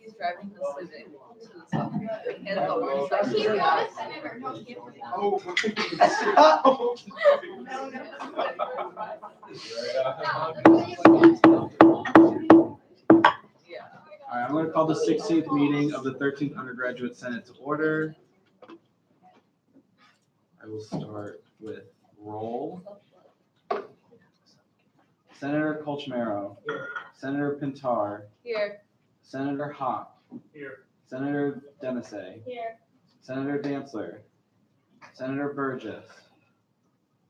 He's driving the Civic to the soccer game. He has a orange But shirt. he's not a senator. No, he can't. Yeah. All right, I'm going to call the 16th meeting of the 13th Undergraduate Senate to order. I will start with roll. Senator Colchmero. Here. Senator Pintar. Here. Senator Hawk. Here. Senator Dennisay. Here. Senator Dantzler. Senator Burgess.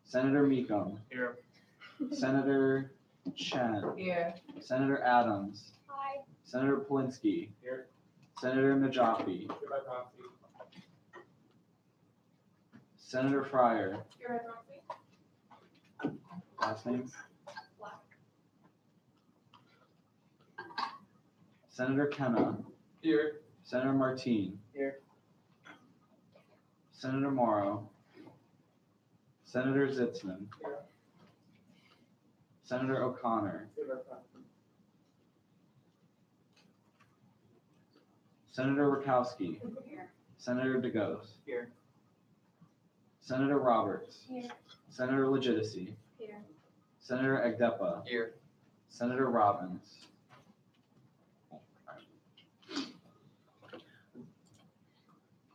Senator Meekum. Here. Senator Chen. Here. Senator Adams. Hi. Senator Polinsky. Here. Senator Najafi. Here by proxy. Senator Fryer. Here, Roxy. Last name? Black. Senator Kenna. Here. Senator Martine. Here. Senator Morrow. Senator Zitzman. Here. Senator O'Connor. Here by proxy. Senator Rakowski. Here. Senator DeGose. Here. Senator Roberts. Here. Senator Legitimacy. Here. Senator Agdepa. Here. Senator Robbins.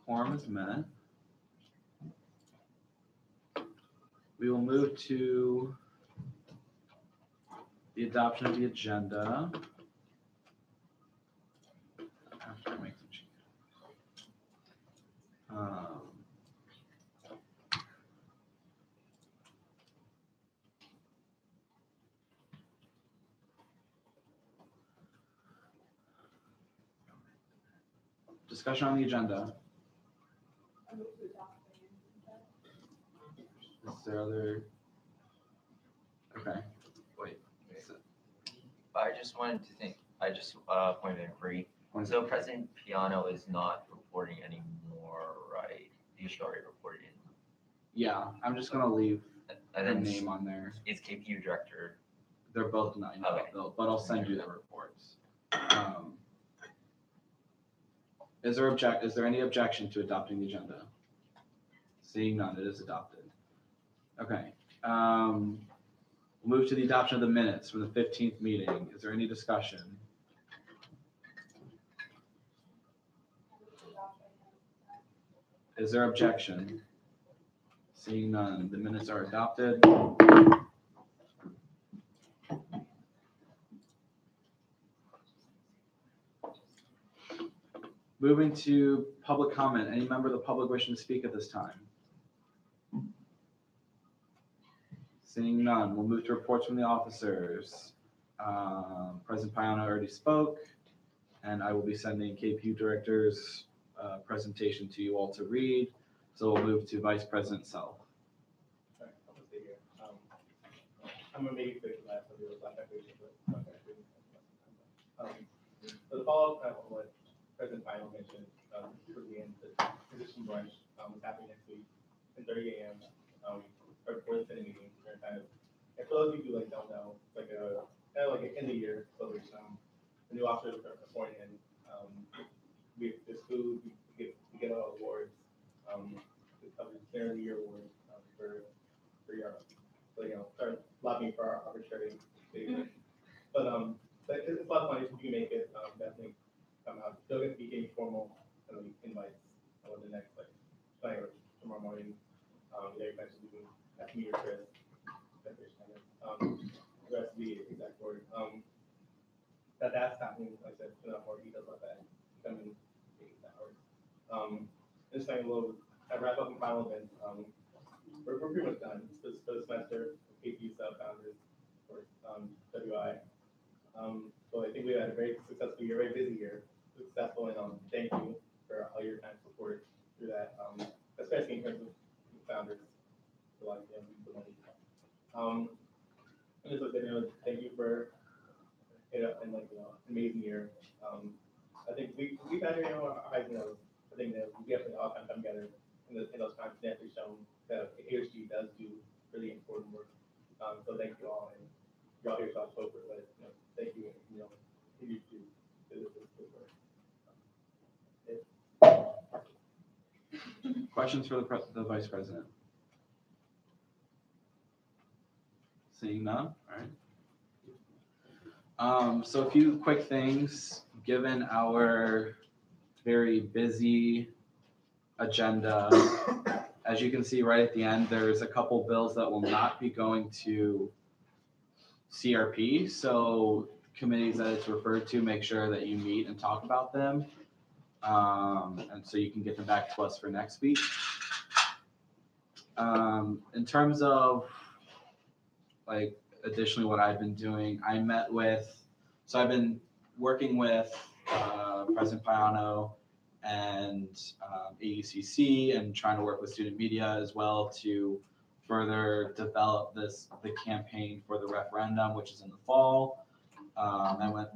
Quorum is met. We will move to the adoption of the agenda. After I make some changes. Discussion on the agenda. Is there other? Okay. Wait. I just wanted to think, I just wanted to agree. So President Piano is not reporting anymore, right? You should already report in. Yeah, I'm just gonna leave And her then name on there. is KPU director. They're both not, Okay. but I'll send you the reports. Is there any objection to adopting the agenda? Seeing none, it is adopted. Okay. We'll move to the adoption of the minutes from the 15th meeting. Is there any discussion? Is there objection? Seeing none, the minutes are adopted. Moving to public comment. Any member of the public wishing to speak at this time? Seeing none, we'll move to reports from the officers. President Piano already spoke, and I will be sending KPU director's presentation to you all to read. So we'll move to Vice President Self. Sorry, I'm gonna stay here. I'm gonna make it quick. Last video was like so the follow-up kind of what President Piano mentioned for the end, the position brunch is happening next week at 30 a.m. For the Senate meeting. They're kind of, and for those of you who like don't know, it's like a kind of like an end of year celebration. The new officers are appointed, and we there's food, we get all awards. The Center of the Year award for Europe. So start lobbying for our arbitrary favor. But it's a lot of fun if you can make it. Definitely come out. Still get to be getting formal invites over the next tonight or tomorrow morning. They mentioned you can have to meet your Chris. The rest of the exact word. That's happening. Like I said, we'll have more details about that coming 8 hours. Just saying a little. I wrap up the final event. We're pretty much done for the semester. KPU sub-founders for WI. So I think we had a very successful year, very busy year. Successful, and thank you for all your kind of support through that, especially in terms of founders. For like the money. And just thank you for and amazing year. I think we've had our highs and lows. I think that we definitely all kind of come together in those times. Definitely shown that AHG does do really important work. So thank you all, and y'all here to October, but thank you, you do this work. questions for the vice president? Seeing none, all right. So a few quick things, given our very busy agenda. As you can see right at the end, there's a couple bills that will not be going to CRP. So committees that it's referred to, make sure that you meet and talk about them. And so you can get them back to us for next week. In terms of like additionally what I've been doing, I've been working with President Payano and AUCC and trying to work with student media as well to further develop the campaign for the referendum, which is in the fall. I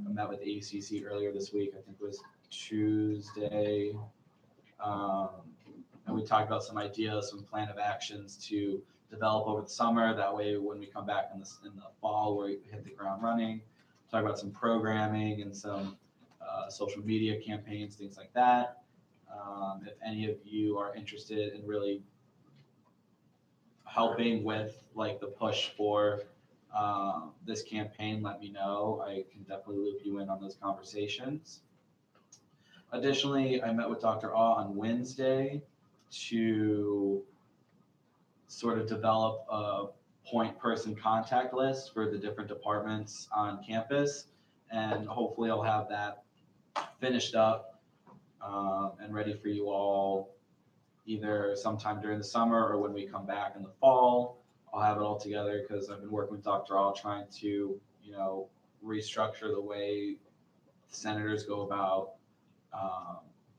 met with AUCC earlier this week, I think it was Tuesday. And we talked about some ideas, some plan of actions to develop over the summer. That way, when we come back in the fall, we hit the ground running. Talk about some programming and some social media campaigns, things like that. If any of you are interested in really helping with like the push for this campaign, let me know. I can definitely loop you in on those conversations. Additionally, I met with Dr. Ah on Wednesday to sort of develop a point person contact list for the different departments on campus. And hopefully I'll have that finished up and ready for you all either sometime during the summer or when we come back in the fall. I'll have it all together because I've been working with Dr. Ah trying to, restructure the way senators go about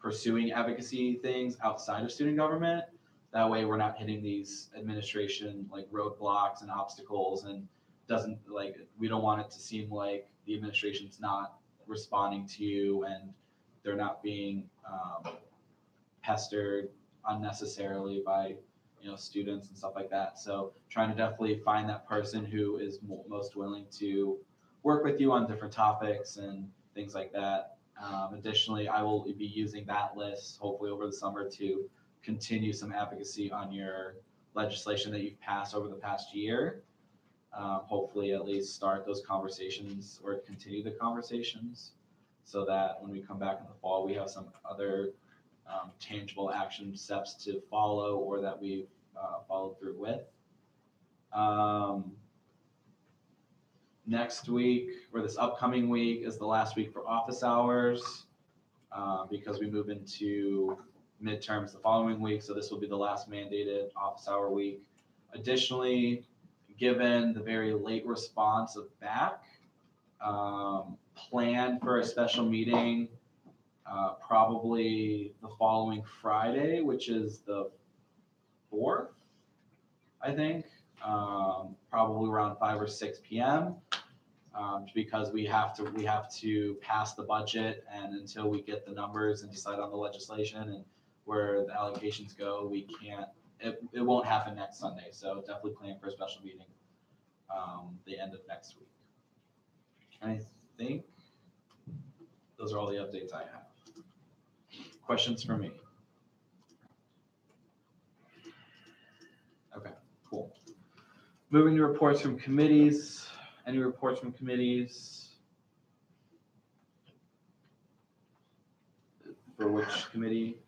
pursuing advocacy things outside of student government. That way we're not hitting these administration like roadblocks and obstacles and we don't want it to seem like the administration's not responding to you and they're not being pestered unnecessarily by students and stuff like that. So trying to definitely find that person who is most willing to work with you on different topics and things like that. Additionally, I will be using that list hopefully over the summer to continue some advocacy on your legislation that you've passed over the past year. Hopefully at least start those conversations or continue the conversations so that when we come back in the fall, we have some other tangible action steps to follow or that we've followed through with. Next week, or this upcoming week, is the last week for office hours because we move into midterms the following week. So this will be the last mandated office hour week. Additionally, given the very late response of BAC, plan for a special meeting probably the following Friday, which is the 4th, I think, probably around 5 or 6 p.m. Because we have to pass the budget, and until we get the numbers and decide on the legislation and where the allocations go, we can't. It won't happen next Sunday. So definitely plan for a special meeting the end of next week. I think those are all the updates I have. Questions for me? Okay, cool. Moving to reports from committees. Any reports from committees? For which committee?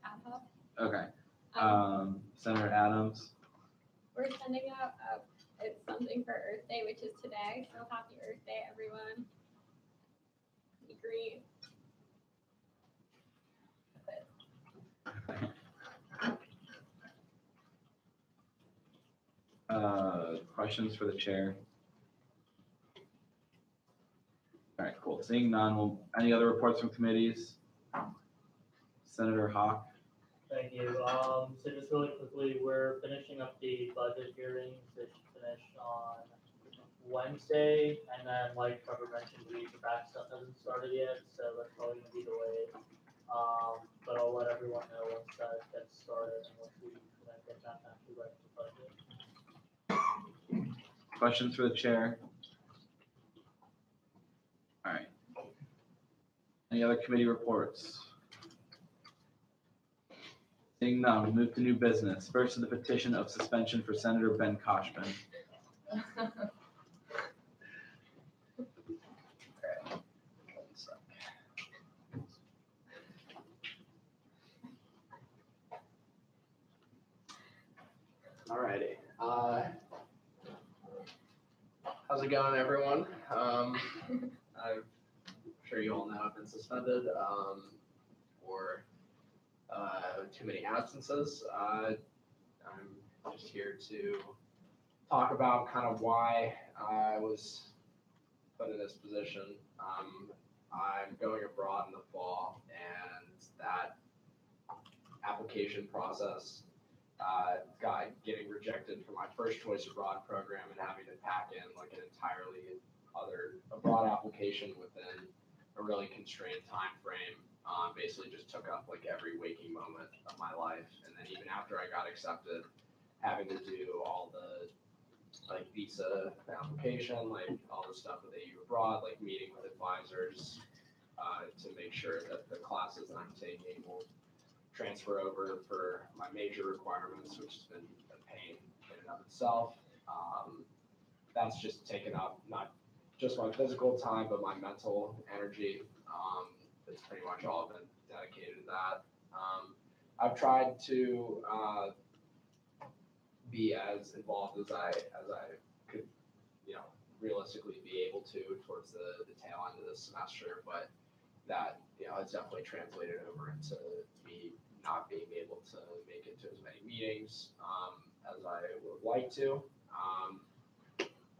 APA. Okay. Senator Adams. We're sending out it's something for Earth Day, which is today. So happy Earth Day, everyone. Be green. Questions for the chair? All right, cool. Seeing none, any other reports from committees? Senator Hawk. Thank you. So just really quickly, we're finishing up the budget hearings that should finish on Wednesday, and then like Trevor mentioned, the back stuff hasn't started yet, so that's probably gonna be delayed. But I'll let everyone know once that gets started and once we get that actually ready for budget. Questions for the chair? All right. Any other committee reports? Seeing none, we'll move to new business. First is the petition of suspension for Senator Ben Koshman. Alrighty. How's it going, everyone? I'm sure you all know I've been suspended for too many absences. I'm just here to talk about kind of why I was put in this position. I'm going abroad in the fall, and that application process got getting rejected for my first choice abroad program and having to pack in like an entirely other abroad application within a really constrained time frame. Basically just took up like every waking moment of my life. And then even after I got accepted, having to do all the like visa application, like all the stuff with AU abroad, like meeting with advisors to make sure that the classes that I'm taking will transfer over for my major requirements, which has been a pain in and of itself. That's just taken up not just my physical time, but my mental energy. It's pretty much all been dedicated to that. I've tried to be as involved as I could, realistically be able to towards the tail end of this semester, but that, it's definitely translated over into me not being able to make it to as many meetings as I would like to.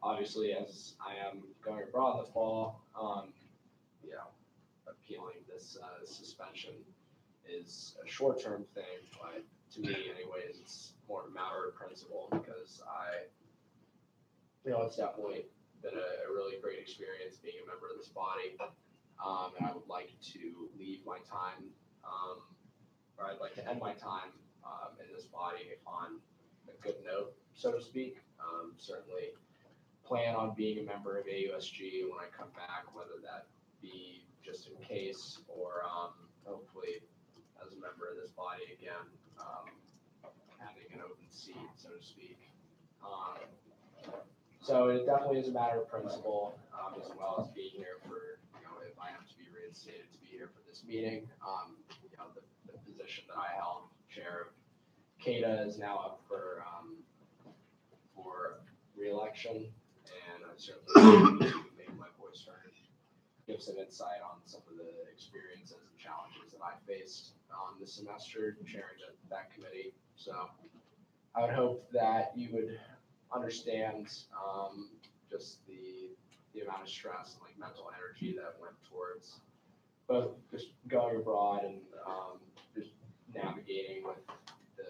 Obviously, as I am going abroad in the fall, appealing this suspension is a short-term thing, but to me anyways, it's more a matter of principle because it's definitely been a really great experience being a member of this body. And I would like to leave my time, or I'd like to end my time in this body on a good note, so to speak. Certainly plan on being a member of AUSG when I come back, whether that be just in case or hopefully as a member of this body again, having an open seat, so to speak. So it definitely is a matter of principle, as well as being here for, if I am to be reinstated, to be here for this meeting. The position that I held, chair of CADA, is now up for re-election, and I certainly need to make my voice heard, give some insight on some of the experiences and challenges that I faced this semester chairing that committee. So I would hope that you would understand just the amount of stress and like mental energy that went towards both just going abroad and just navigating with the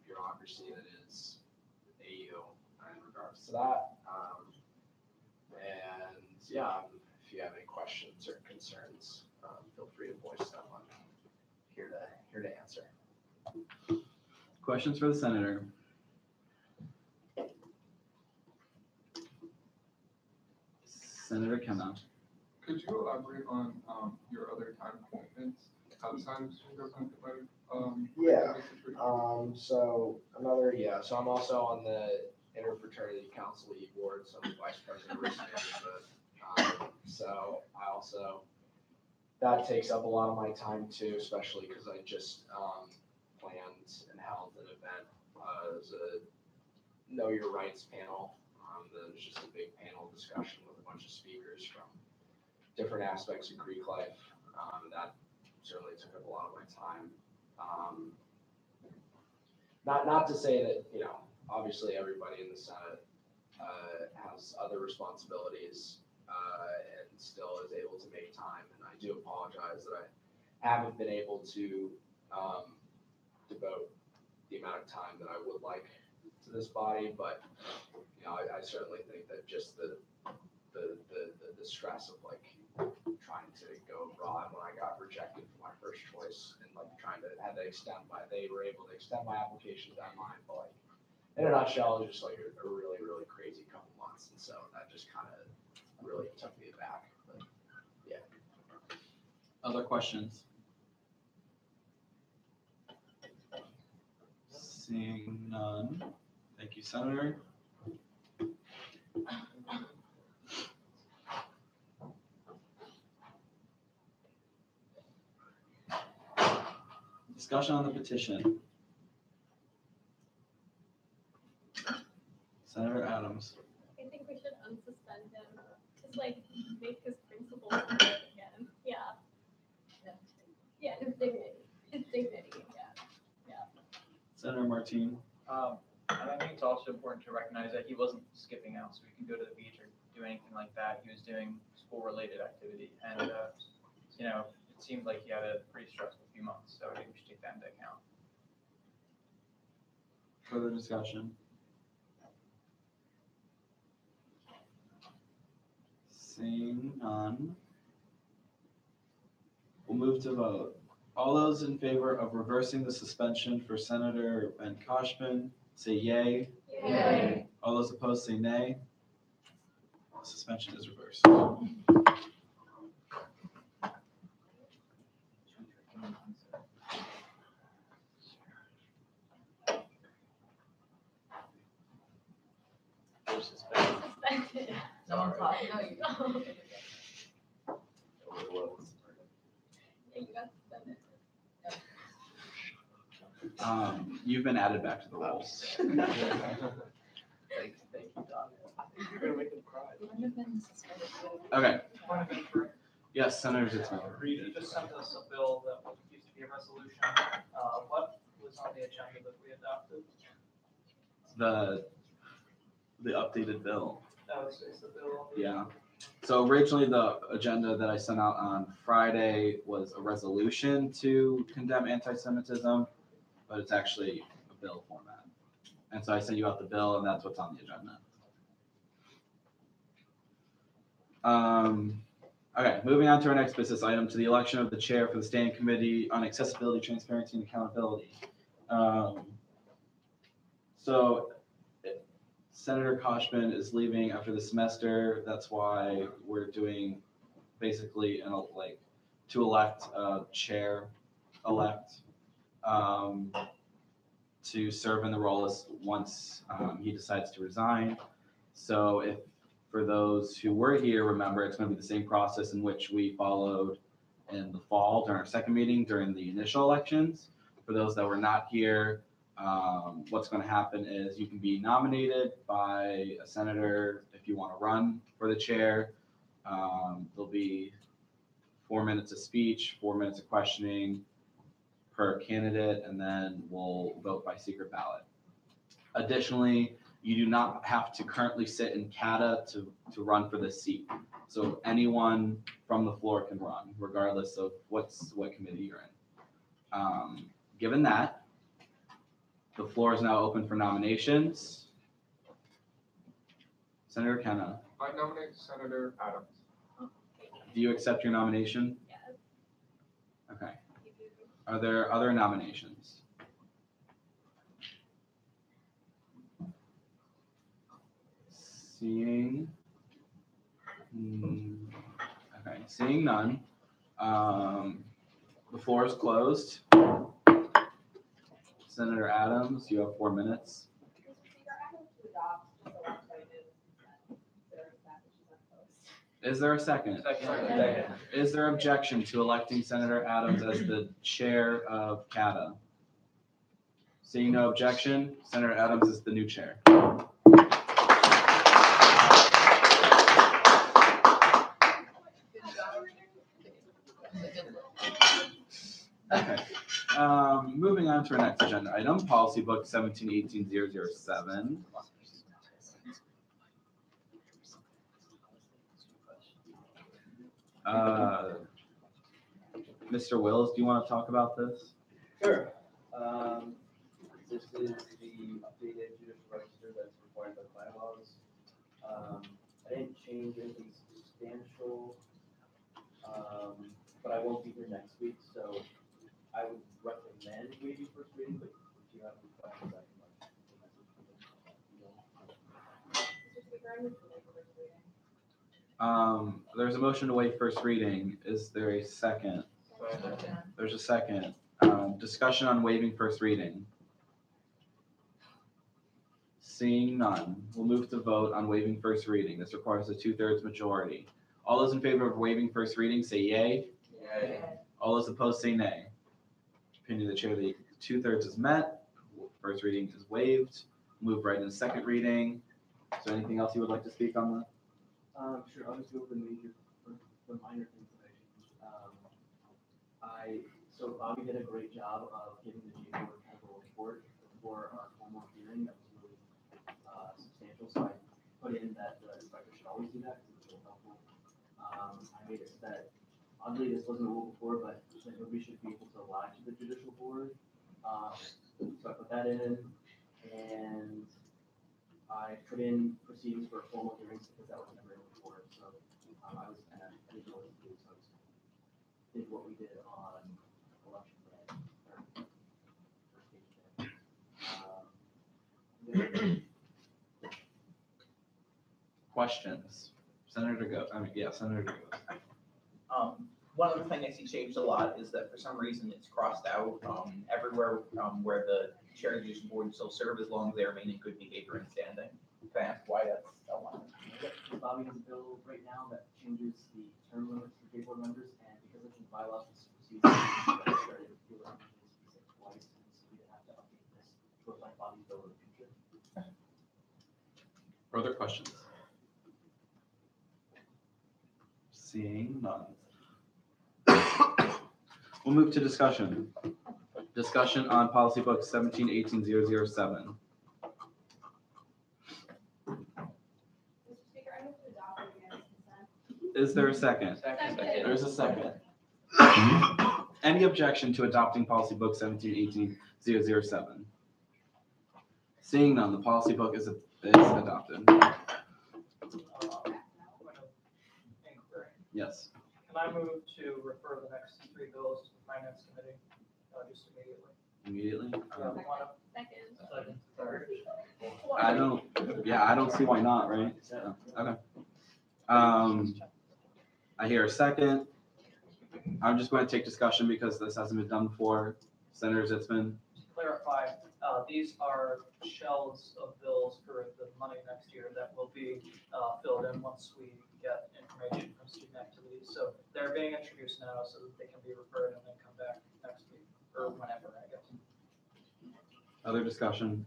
bureaucracy that is AU in regards to that. And yeah, if you have any questions or concerns, feel free to voice them. I'm here to answer. Questions for the senator? Senator Kenna. Could you elaborate on your other time commitments outside of your government? So I'm also on the Interfraternity Council E-Board, so I'm the vice president of risk management. So I also, that takes up a lot of my time too, especially because I just planned and held an event as a Know Your Rights panel. There's just a big panel discussion with a bunch of speakers from different aspects of Greek life. That certainly took up a lot of my time. Not to say that, obviously everybody in the Senate has other responsibilities and still is able to make time. And I do apologize that I haven't been able to devote the amount of time that I would like to this body, but I certainly think that just the stress of like trying to go abroad when I got rejected for my first choice and like trying to have to they were able to extend my application deadline, but like in a nutshell, it was just like a really, really crazy couple months, and so that just kind of really took me aback. But yeah. Other questions? Seeing none. Thank you, Senator. Discussion on the petition. Senator Adams. I think we should unsuspend him, just like make his principles good again. Yeah. Yeah, his dignity, yeah. Senator Martine. And I think it's also important to recognize that he wasn't skipping out, so he could go to the beach or do anything like that. He was doing school-related activity, and it seemed like he had a pretty stressful few months. So I think we should take that into account. Further discussion. Seeing none. We'll move to vote. All those in favor of reversing the suspension for Senator Ben Koshman, say yay. Yay. All those opposed, say nay. Suspension is reversed. Suspended. Someone talk. No, you. Yeah, you got suspended. You've been added back to the rolls. Thank you, Don. You're gonna make them cry. Okay. Point of inquiry. Yes, Senator Zitzman. You just sent us a bill that used to be a resolution. What was on the agenda that we adopted? The updated bill. That was the bill. Yeah. So originally the agenda that I sent out on Friday was a resolution to condemn anti-Semitism, but it's actually a bill format. And so I sent you out the bill, and that's what's on the agenda. Okay, moving on to our next business item, to the election of the chair for the Standing Committee on Accessibility, Transparency, and Accountability. So Senator Koshman is leaving after the semester. That's why we're doing basically to elect a chair-elect to serve in the role as once he decides to resign. So if for those who were here, remember it's going to be the same process in which we followed in the fall during our second meeting during the initial elections. For those that were not here, what's going to happen is you can be nominated by a senator if you want to run for the chair. There'll be 4 minutes of speech, 4 minutes of questioning per candidate, and then we'll vote by secret ballot. Additionally, you do not have to currently sit in CATA to run for this seat. So anyone from the floor can run, regardless of what committee you're in. Given that, the floor is now open for nominations. Senator Kenna, I nominate Senator Adams. do you accept your nomination? Yes. Okay. Are there other nominations? Seeing none. The floor is closed. Senator Adams, you have 4 minutes. Is there a second? Second. Is there objection to electing Senator Adams as the chair of CATA? Seeing no objection, Senator Adams is the new chair. Okay. Moving on to our next agenda item, policy book 1718-007. Mr. Wills, do you want to talk about this? Sure. This is the updated judicial register that's required by bylaws. I didn't change anything substantial, but I won't be here next week, so I would recommend waiting first reading, but if you have any questions, I can There's a motion to waive first reading. Is there a second? There's a second. Discussion on waiving first reading. Seeing none, we'll move to vote on waiving first reading. This requires a 2/3 majority. All those in favor of waiving first reading say yay. Yay. All those opposed say nay. Opinion of the chair, the 2/3 is met. First reading is waived. Move right into second reading. Is there anything else you would like to speak on that? Sure, I'll just go over the minor things that I changed. So Bobby did a great job of giving the G board kind of a report before our formal hearing. That was really substantial, so I put in that the inspector should always do that because it's really helpful. I made it that, oddly, this wasn't a rule before, but that nobody should be able to lie to the judicial board. So I put that in, and I put in proceedings for formal hearings because that was never in before, so I didn't know what to do, so I just did what we did on election day, or first page day. Questions? Senator Senator Goes. One other thing I see changed a lot is that for some reason it's crossed out everywhere where the chair of the judicial board shall serve as long as they remain in good behavior and standing. Can I ask why that's a line? Bobby has a bill right now that changes the term limits for J board members, and because it's in bylaws, it supersedes. Started feeling twice, and so we didn't have to update this to reflect Bobby's bill in the future. Further questions? Seeing none. We'll move to discussion. Discussion on policy book 1718-007. Mr. Speaker, I move to adopt it again as consent. Is there a second? Second. There's a second. Any objection to adopting policy book 1718-007? Seeing none, the policy book is adopted. Yes. Can I move to refer the next three bills to the finance committee, just immediately? Immediately? Second. Third. I don't see why not, right? Okay. I hear a second. I'm just going to take discussion because this hasn't been done before. Senator Zitzman. To clarify, these are shelves of bills for the money next year that will be filled in once we get information from student activities. So they're being introduced now so that they can be referred and then come back next week or whenever, I guess. Other discussion?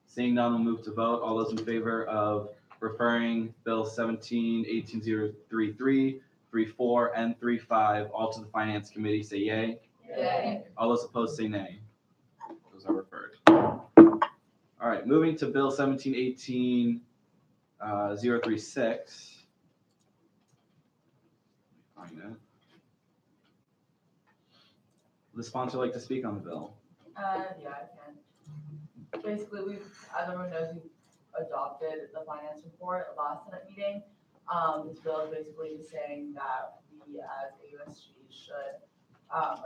Seeing none, we'll move to vote. All those in favor of referring Bill 17-18-033, 34, and 35 all to the Finance Committee, say yay. Yay. All those opposed say nay. Those are referred. All right, moving to Bill 17-18-036. Find it. Would the sponsor like to speak on the bill? Yeah, I can. Basically, as everyone knows, we've adopted the finance report last Senate meeting. This bill is basically saying that we as AUSG should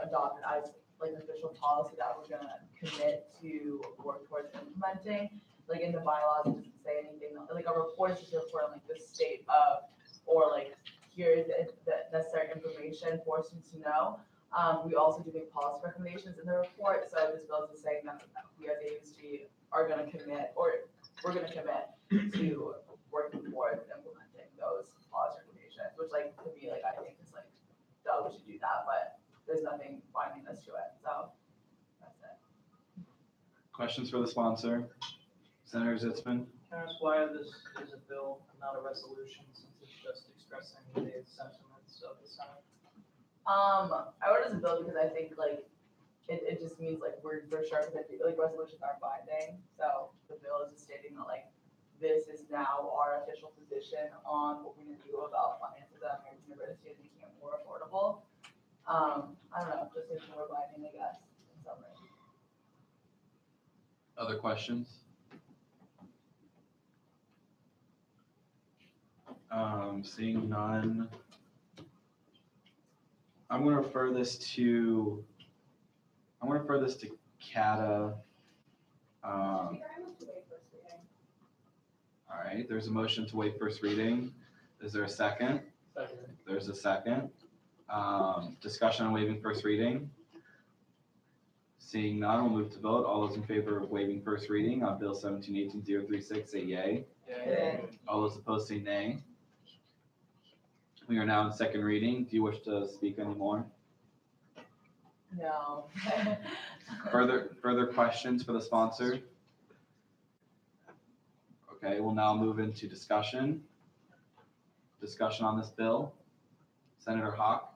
adopt it as like an official policy that we're gonna commit to work towards implementing. Like in the bylaws, it doesn't say anything, like a report is just a report on like the state of, or like here's the necessary information for students to know. We also do make policy recommendations in the report, so this bill is saying that we as AUSG are gonna commit, or we're gonna commit to working towards implementing those policy recommendations, which like to me, like I think is like, we should do that, but there's nothing binding us to it, so that's it. Questions for the sponsor? Senator Zitzman? Can I ask why this is a bill and not a resolution, since it's just expressing the sentiments of the Senate? I wrote it as a bill because I think like it just means like we're for sure, because like resolutions aren't binding. So the bill is just stating that like this is now our official position on what we're gonna do about finances at American University and making it more affordable. I don't know, just making it more binding, I guess, in summary. Other questions? Seeing none. I'm going to refer this to CATA. All right, there's a motion to waive first reading. Is there a second? Second. There's a second. Discussion on waiving first reading. Seeing none, we'll move to vote. All those in favor of waiving first reading on Bill 17-18-036 say yay. All those opposed say nay. We are now in second reading. Do you wish to speak anymore? No. Further questions for the sponsor? Okay, we'll now move into discussion. Discussion on this bill. Senator Hawk?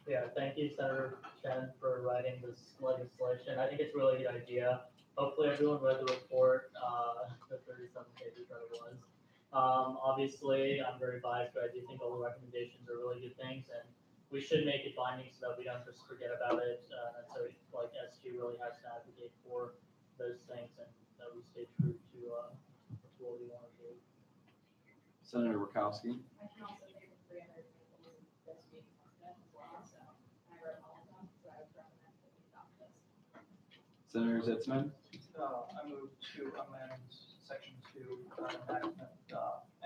Yeah, thank you, Senator Chen, for writing this legislation. I think it's a really good idea. Hopefully everyone read the report, the 37 pages that it was. Obviously, I'm very biased, but I do think all the recommendations are really good things, and we should make it binding so that we don't just forget about it. And so, like, SG really has to advocate for those things, and that we stay true to what we want to do. Senator Rakowski? I can also make a 300 people this week as well, so I read all of them, so I would recommend that we adopt this. Senator Zitzman? I move to amend section 2, enactment,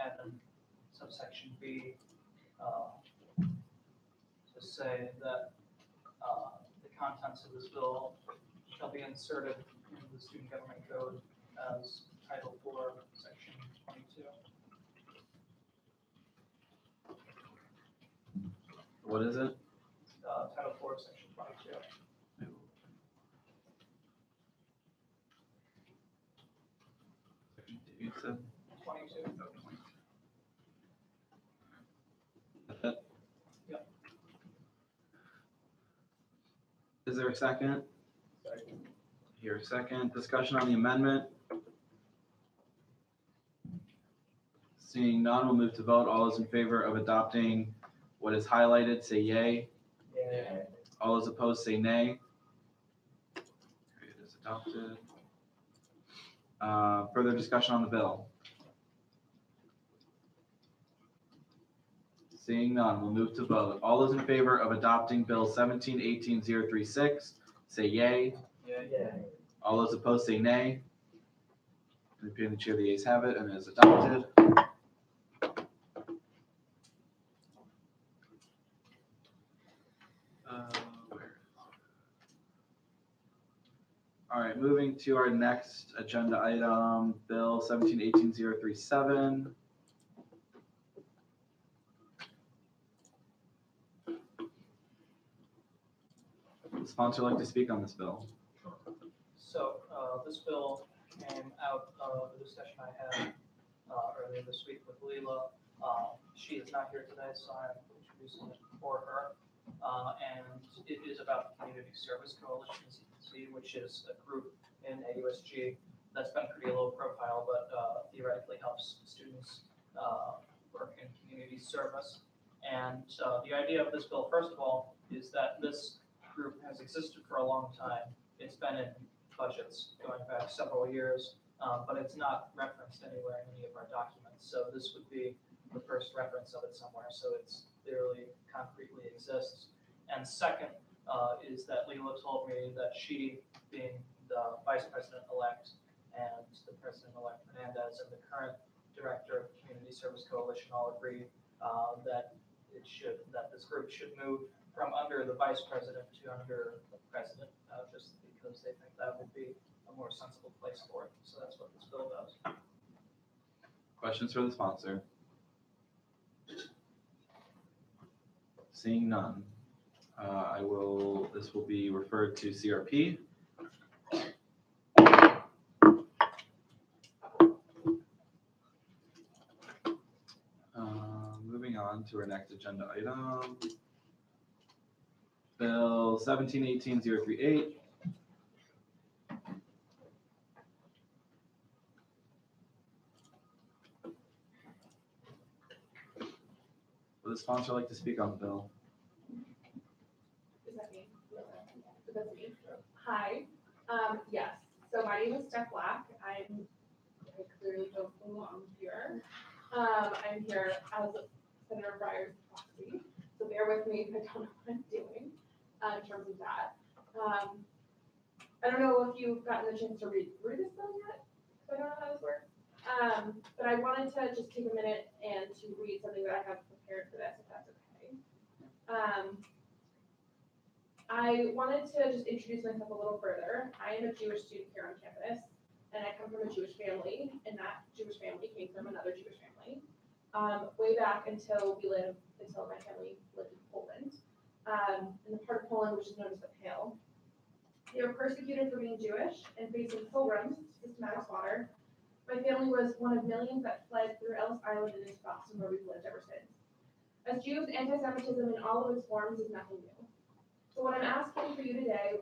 add in subsection B, to say that, the contents of this bill shall be inserted in the student government code as Title 4, section 22. What is it? Title 4, section 22. You said 22. that's it? Yep. Is there a second? Second. Here, a second. Discussion on the amendment. Seeing none, we'll move to vote. All those in favor of adopting what is highlighted, say yay. Yeah. All those opposed, say nay. It is adopted. Further discussion on the bill. Seeing none, we'll move to vote. All those in favor of adopting Bill 17-18-036, say yay. Yeah. All those opposed, say nay. And appearing the chair, the ayes have it, and it is adopted. All right, moving to our next agenda item, Bill 17-18-037. Would the sponsor like to speak on this bill? So, this bill came out of the discussion I had earlier this week with Leela. She is not here today, so I'm introducing it for her. And it is about the Community Service Coalition, CPC, which is a group in AUSG that's been pretty low profile, but theoretically helps students work in community service. And the idea of this bill, first of all, is that this group has existed for a long time. It's been in budgets going back several years, but it's not referenced anywhere in any of our documents. So this would be the first reference of it somewhere. So it's clearly, concretely exists. And second is that Leela told me that she, being the vice president-elect and the president-elect Fernandez and the current director of Community Service Coalition all agree that this group should move from under the vice president to under the president, just because they think that would be a more sensible place for it. So that's what this bill does. Questions for the sponsor? Seeing none, this will be referred to CRP. Moving on to our next agenda item. Bill 17-18-038. Would the sponsor like to speak on the bill? Is that me? That's me. Hi. Yes. So my name is Steph Black. I clearly don't belong here. I'm here as Senator Breyer's proxy. So bear with me if I don't know what I'm doing in terms of that. I don't know if you've gotten the chance to read through this bill yet. So I don't know how this works. But I wanted to just take a minute and to read something that I have prepared for this, if that's okay. I wanted to just introduce myself a little further. I am a Jewish student here on campus, and I come from a Jewish family, and that Jewish family came from another Jewish family. Way back until my family lived in Poland, in the part of Poland which is known as the Pale. They were persecuted for being Jewish and facing pogroms, systematic slaughter. My family was one of millions that fled through Ellis Island and into Boston, where we've lived ever since. As Jews, anti-Semitism in all of its forms is nothing new. So what I'm asking for you today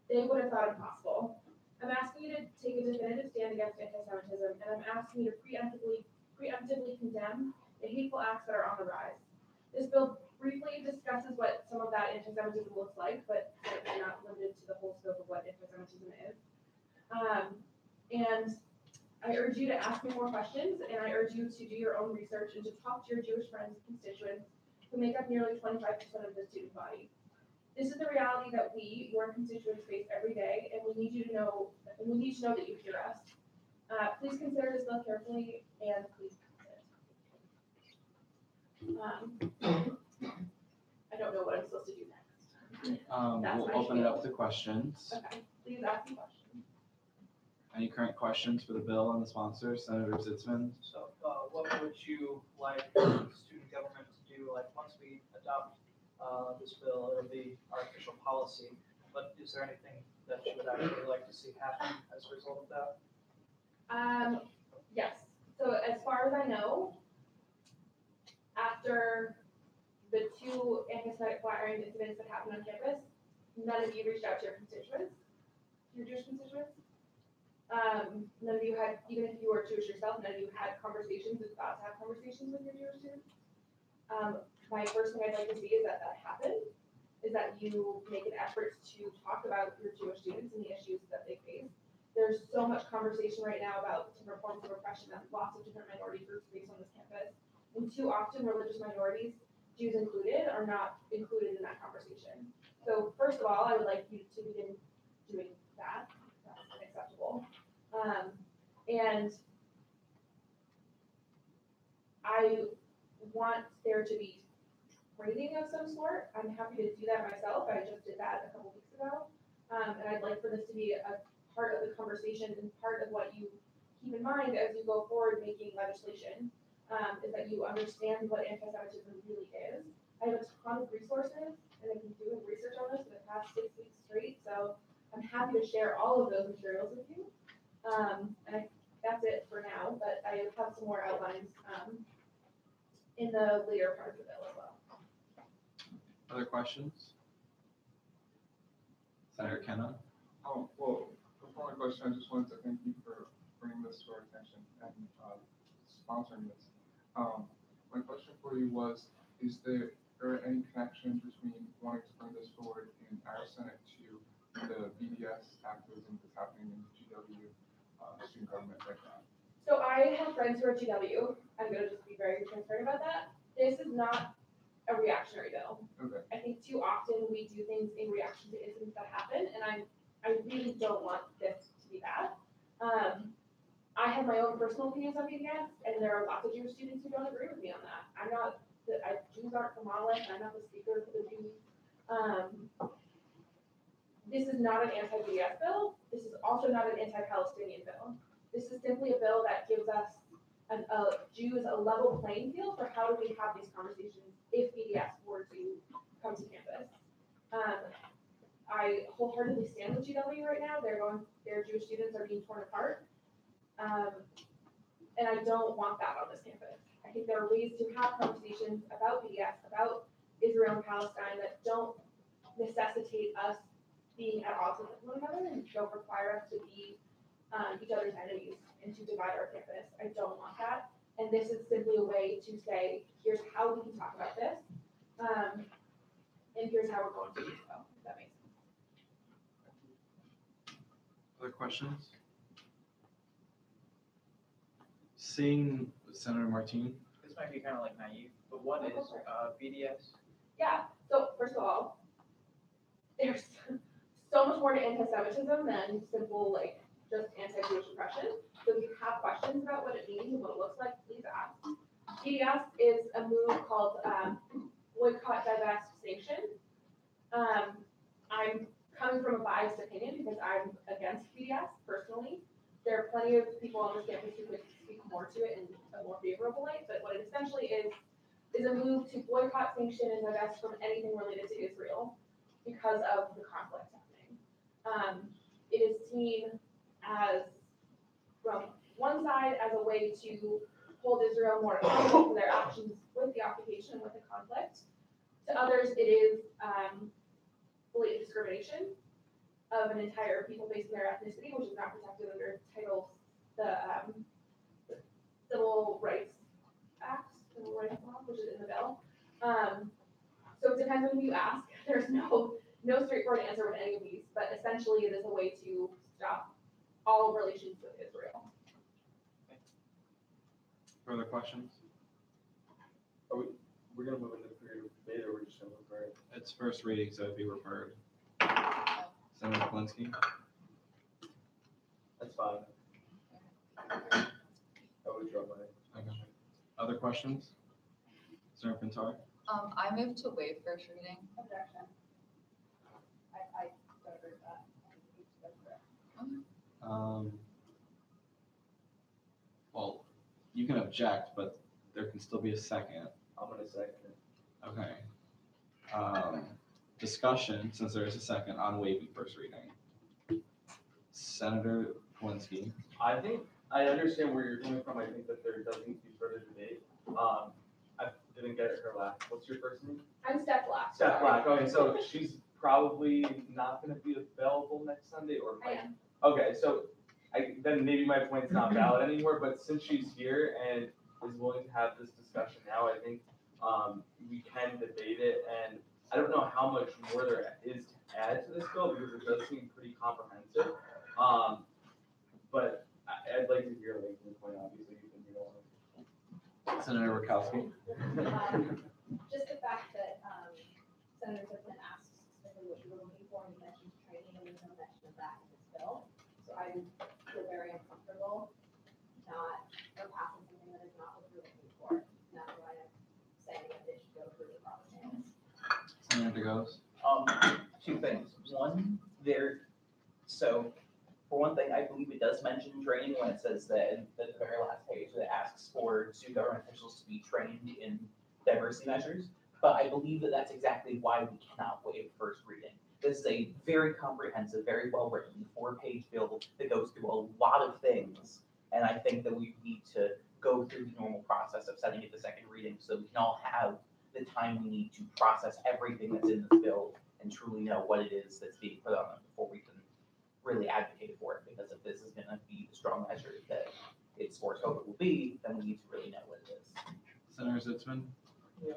they would have thought impossible. I'm asking you to take a definitive stand against anti-Semitism, and I'm asking you to preemptively condemn the hateful acts that are on the rise. This bill briefly discusses what some of that anti-Semitism looks like, but certainly not limited to the whole scope of what anti-Semitism is. And I urge you to ask me more questions, and I urge you to do your own research and to talk to your Jewish friends and constituents who make up nearly 25% of the student body. This is the reality that we, your constituents, face every day, and we need to know that you hear us. Please consider this bill carefully, and please pass it. I don't know what I'm supposed to do next. We'll open it up to questions. Okay, please ask me questions. Any current questions for the bill and the sponsor, Senator Zitzman? So, what would you like student government to do, like, once we adopt, this bill, it'll be our official policy, but is there anything that you would actually like to see happen as a result of that? Yes, so as far as I know, after the 2 anti-Semitic firing incidents that happened on campus, none of you reached out to your constituents, your Jewish constituents. None of you had, even if you were Jewish yourself, none of you had conversations and thought to have conversations with your Jewish students. My first thing I'd like to see is that happen, is that you make an effort to talk about your Jewish students and the issues that they face. There's so much conversation right now about different forms of oppression that lots of different minority groups face on this campus. And too often religious minorities, Jews included, are not included in that conversation. So first of all, I would like you to begin doing that. That's unacceptable. And I want there to be training of some sort. I'm happy to do that myself. I just did that a couple weeks ago. And I'd like for this to be a part of the conversation and part of what you keep in mind as you go forward making legislation, is that you understand what anti-Semitism really is. I have a ton of resources, and I've been doing research on this for the past 6 weeks straight, so I'm happy to share all of those materials with you. That's it for now, but I have some more outlines in the later part of the bill as well. Other questions? Senator Kenna? Well, before my question, I just wanted to thank you for bringing this to our attention and sponsoring this. My question for you was, is there any connection between wanting to bring this forward in our Senate to the BDS activism that's happening in the GW student government right now? So I have friends who are GW. I'm going to just be very transparent about that. This is not a reactionary bill. Okay. I think too often we do things in reaction to incidents that happen, and I really don't want this to be that. I have my own personal opinions on BDS, and there are lots of Jewish students who don't agree with me on that. Jews aren't the monolith, I'm not the speaker for the Jews. This is not an anti-BDS bill. This is also not an anti-Palestinian bill. This is simply a bill that gives us Jews a level playing field for how do we have these conversations if BDS were to come to campus. I wholeheartedly stand with GW right now. Their Jewish students are being torn apart. And I don't want that on this campus. I think there are ways to have conversations about BDS, about Israel and Palestine that don't necessitate us being at odds with one another and don't require us to be each other's enemies and to divide our campus. I don't want that. And this is simply a way to say, here's how we can talk about this. And here's how we're going to do so, if that makes sense. Other questions? Seeing Senator Martine? This might be kind of like naive, but what is BDS? Yeah, so first of all, there's so much more to anti-Semitism than simple, just anti-Jewish oppression. So if you have questions about what it means and what it looks like, please ask. BDS is a move called boycott, divest, sanction. I'm coming from a biased opinion because I'm against BDS personally. There are plenty of people on this campus who could speak more to it in a more favorable light, but what it essentially is a move to boycott, sanction, and divest from anything related to Israel because of the conflict happening. It is seen as, from one side, as a way to hold Israel more accountable for their actions with the occupation and with the conflict. To others, it is blatant discrimination of an entire people based on their ethnicity, which is not protected under the Civil Rights Act, Civil Rights Law, which is in the bill. So it depends on who you ask. There's no straightforward answer with any of these, but essentially it is a way to stop all relations with Israel. Further questions? We're gonna move into the period of debate, or we're just gonna refer it? It's first reading, so it'd be referred. Senator Polinsky? That's fine. I would draw my. Okay. Other questions? Senator Pintar? I move to waive first reading. Objection. I don't agree with that. Well, you can object, but there can still be a second. I'm gonna second it. Okay. Discussion, since there is a second, on waiving first reading. Senator Polinsky? I think, I understand where you're coming from, I think that there does need to be further debate. I didn't get her last, what's your first name? I'm Steph Black. Steph Black, okay, so she's probably not gonna be available next Sunday, or? I am. Okay, so then maybe my point's not valid anymore, but since she's here and is willing to have this discussion now, I think, we can debate it, and I don't know how much more there is to add to this bill, because it does seem pretty comprehensive. But I'd like to hear Lakeland's point, obviously, you can hear all. Senator Rakowski? Just the fact that Senator Tiffin asked specifically what you were looking for, and you mentioned training, and there's no mention of that in this bill. So I would feel very uncomfortable not, or passing something that is not what you're looking for. And that's why I'm saying that it should go through the proper channels. Senator DeGose? Two things. One, so for one thing, I believe it does mention training when it says that in the very last page that asks for student government officials to be trained in diversity measures. But I believe that that's exactly why we cannot waive first reading. This is a very comprehensive, very well-written 4-page bill that goes through a lot of things. And I think that we need to go through the normal process of setting it to second reading so we can all have the time we need to process everything that's in this bill and truly know what it is that's being put on it before we can really advocate for it. Because if this is gonna be the strong measure that it's foretold it will be, then we need to really know what it is. Senator Zitzman? Yeah,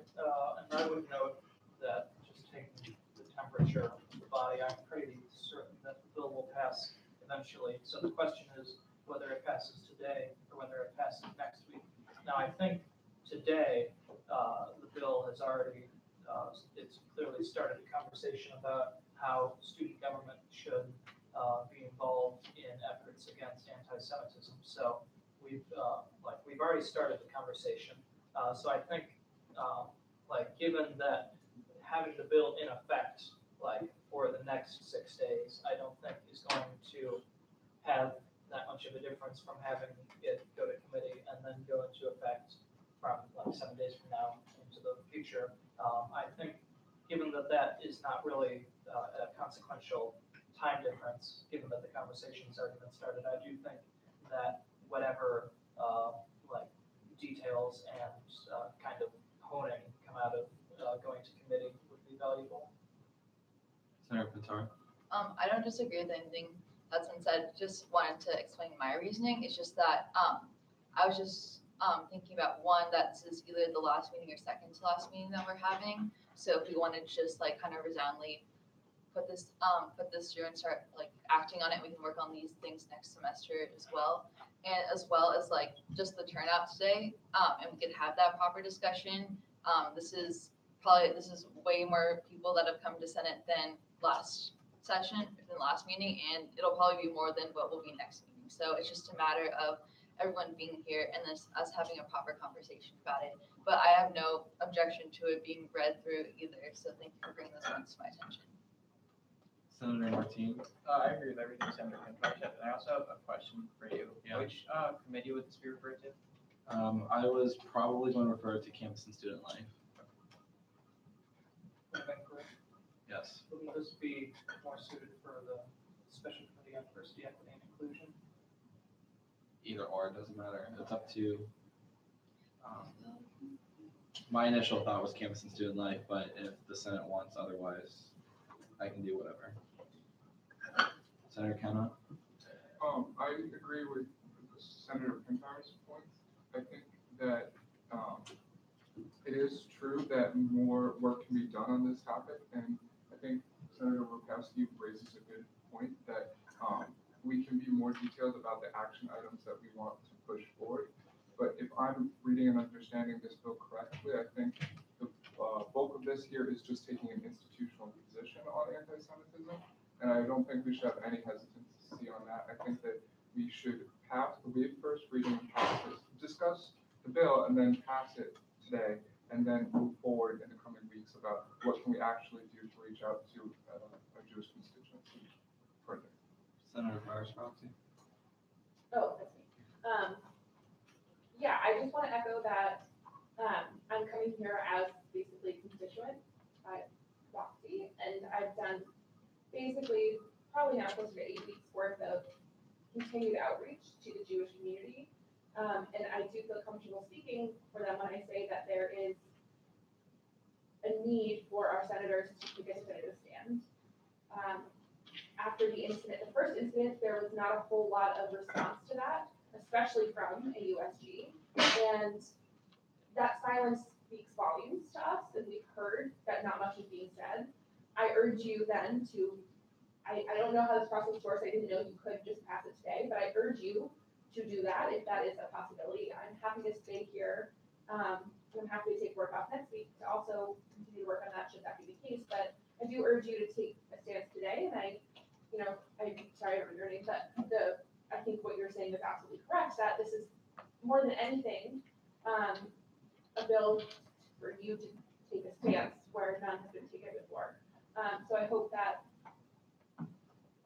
and I would note that just taking the temperature of the body, I'm pretty certain that the bill will pass eventually. So the question is whether it passes today or whether it passes next week. Now, I think today, the bill has already, it's clearly started a conversation about how student government should be involved in efforts against anti-Semitism. So we've already started the conversation. So I think, given that having the bill in effect, for the next 6 days, I don't think is going to have that much of a difference from having it go to committee and then go into effect from 7 days from now into the future. I think, given that that is not really a consequential time difference, given that the conversation's already been started, I do think that whatever details and kind of honing come out of going to committee would be valuable. Senator Pintar? I don't disagree with anything that's been said, just wanted to explain my reasoning. It's just that, I was just, thinking about one, that this is either the last meeting or second to last meeting that we're having. So if we wanted to just kind of resoundly put this through and start acting on it, we can work on these things next semester as well. And as well as just the turnout today, and we could have that proper discussion. This is way more people that have come to Senate than last session, than last meeting, and it'll probably be more than what will be next meeting. So it's just a matter of everyone being here and us having a proper conversation about it. but I have no objection to it being read through either, so thank you for bringing this one to my attention. Senator Martine? I agree with everything Senator Pintar said, and I also have a question for you. Yeah. Which committee would this be referred to? I was probably going to refer to campus and student life. Yes. Will this be more suited for the special committee on diversity, equity, and inclusion? Either or, it doesn't matter. It's up to, my initial thought was campus and student life, but if the Senate wants otherwise, I can do whatever. Senator Kavanaugh? I agree with Senator Pintar's points. I think that, it is true that more work can be done on this topic, and I think Senator Rokowski raises a good point that, we can be more detailed about the action items that we want to push forward. But if I'm reading and understanding this bill correctly, I think the bulk of this here is just taking an institutional position on anti-Semitism. And I don't think we should have any hesitancy on that. I think that we should waive first reading, discuss the bill, and then pass it today, and then move forward in the coming weeks about what can we actually do to reach out to our Jewish constituency further. Senator Myers-Roxy? Oh, that's me. Yeah, I just want to echo that, I'm coming here as basically constituent at Roxy, and I've done basically probably now closer to 8 weeks worth of continued outreach to the Jewish community. And I do feel comfortable speaking for them when I say that there is a need for our senators to take a definitive stand. After the first incident, there was not a whole lot of response to that, especially from AUSG. And that silence speaks volumes to us, and we've heard that not much is being said. I urge you then to, I don't know how this process works, I didn't know you could just pass it today, but I urge you to do that if that is a possibility. I'm happy to stay here. I'm happy to take work off next week to also continue to work on that should that be the case. But I do urge you to take a stance today, and I'm sorry, I don't remember your name, but I think what you're saying is absolutely correct, that this is more than anything, a bill for you to take a stance where none has been taken before. So I hope that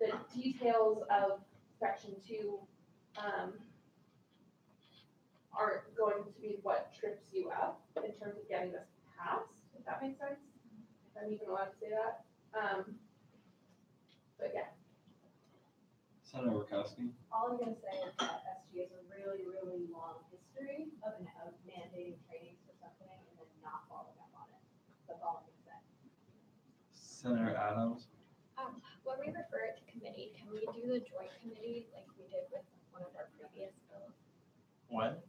the details of section 2 aren't going to be what trips you up in terms of getting this passed, if that makes sense. If I'm even allowed to say that. But yeah. Senator Rokowski? All I'm gonna say is that SG has a really, really long history of mandating trainings for something and then not following up on it. That's all I'm gonna say. Senator Adams? When we refer it to committee, can we do the joint committee like we did with one of our previous bills? What?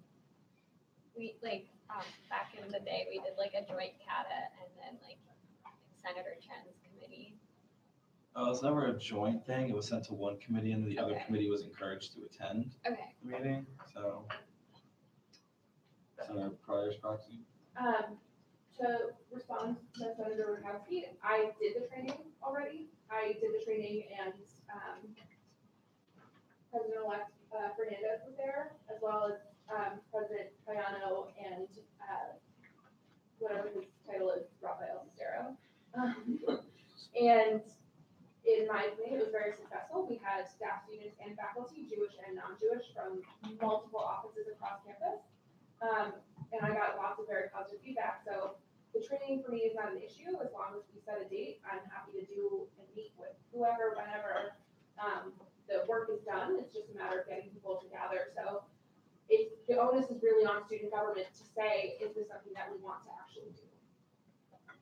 We back in the day, we did like a joint CATA and then like Senator Chen's committee. It was never a joint thing. It was sent to one committee and the other Okay. committee was encouraged to attend Okay. the meeting, so. Senator Pryor's proxy? To respond to Senator Rokowski, I did the training already. I did the training and President-elect Fernandez was there, as well as President Cayano and whatever his title is, Rafael Cestero. And in my opinion, it was very successful. We had staff, students, and faculty, Jewish and non-Jewish, from multiple offices across campus. And I got lots of very positive feedback. So the training for me is not an issue. As long as we set a date, I'm happy to do and meet with whoever, whenever the work is done. It's just a matter of getting people to gather. So the onus is really on student government to say, is this something that we want to actually do?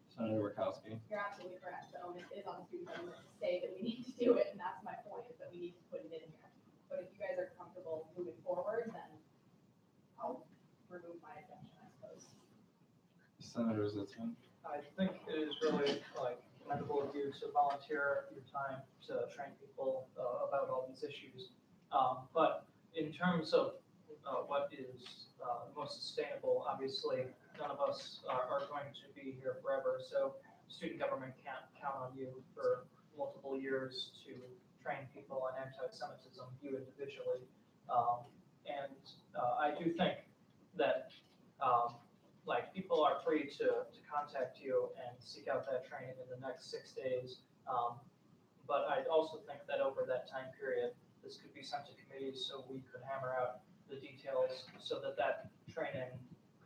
Senator Rokowski? You're absolutely correct. The onus is on the student government to say that we need to do it, and that's my point, is that we need to put it in here. But if you guys are comfortable moving forward, then I'll remove my objection, I suppose. Senator Zitzman? I think it is really commendable of you to volunteer your time to train people about all these issues. But in terms of what is most sustainable, obviously, none of us are going to be here forever. So student government can't count on you for multiple years to train people on anti-Semitism, you individually. And I do think that like, people are free to contact you and seek out that training in the next 6 days. But I also think that over that time period, this could be sent to committees so we could hammer out the details so that that training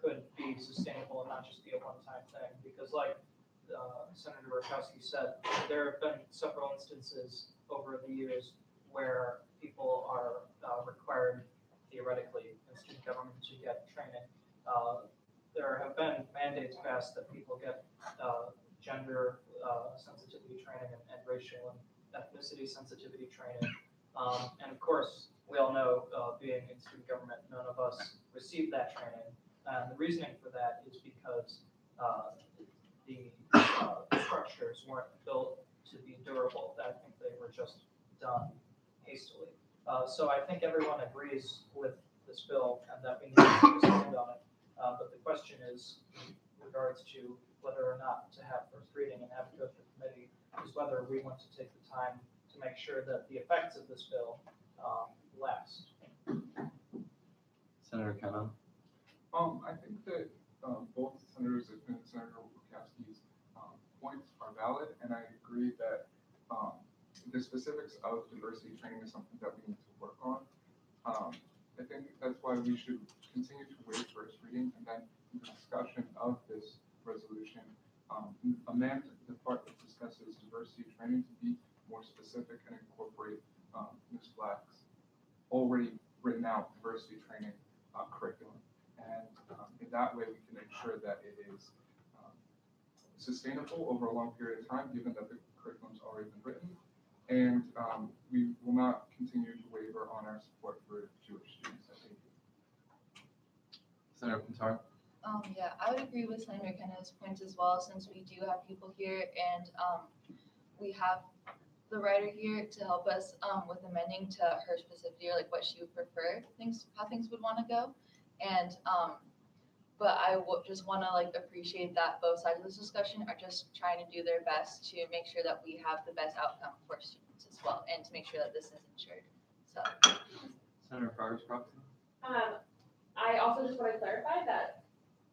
could be sustainable and not just be a one-time thing. Because like Senator Rakowski said, there have been several instances over the years where people are required theoretically in student government to get training. There have been mandates passed that people get gender sensitivity training and racial and ethnicity sensitivity training. And of course, we all know, being in student government, none of us received that training. And the reasoning for that is because the structures weren't built to be durable. I think they were just done hastily. So I think everyone agrees with this bill and that we need to stand on it. But the question is, in regards to whether or not to have first reading and have it go through committee, is whether we want to take the time to make sure that the effects of this bill last. Senator Kenna? I think that both Senators and Senator Lukowski's points are valid, and I agree that the specifics of diversity training is something that we need to work on. I think that's why we should continue to wait first reading and then in the discussion of this resolution, amend the part that discusses diversity training to be more specific and incorporate Ms. Black's already written out diversity training curriculum. And in that way, we can ensure that it is sustainable over a long period of time, given that the curriculum's already been written. And we will not continue to waver on our support for Jewish students at AU. Senator Pintar? Yeah, I would agree with Senator Kenna's points as well, since we do have people here and we have the writer here to help us with amending to her specifically, or like what she would prefer how things would want to go. And but I just want to like appreciate that both sides of this discussion are just trying to do their best to make sure that we have the best outcome for students as well, and to make sure that this is ensured. So, Senator Fargus Proxy? I also just want to clarify that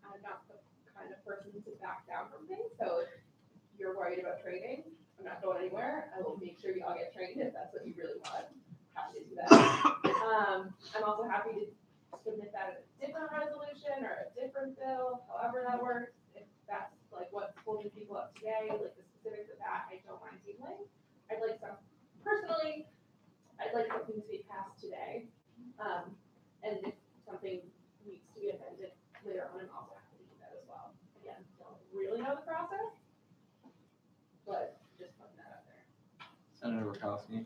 I'm not the kind of person to back down from things. So if you're worried about training, I'm not going anywhere. I will make sure you all get trained if that's what you really want. Happy to do that. I'm also happy to submit that as a different resolution or a different bill, however that works. If that's like what's holding people up today, like the specifics of that, I don't mind tabling. I'd like something to be passed today. And if something needs to be amended later on, I'm also happy to do that as well. Again, don't really know the process, but just putting that out there. Senator Rakowski?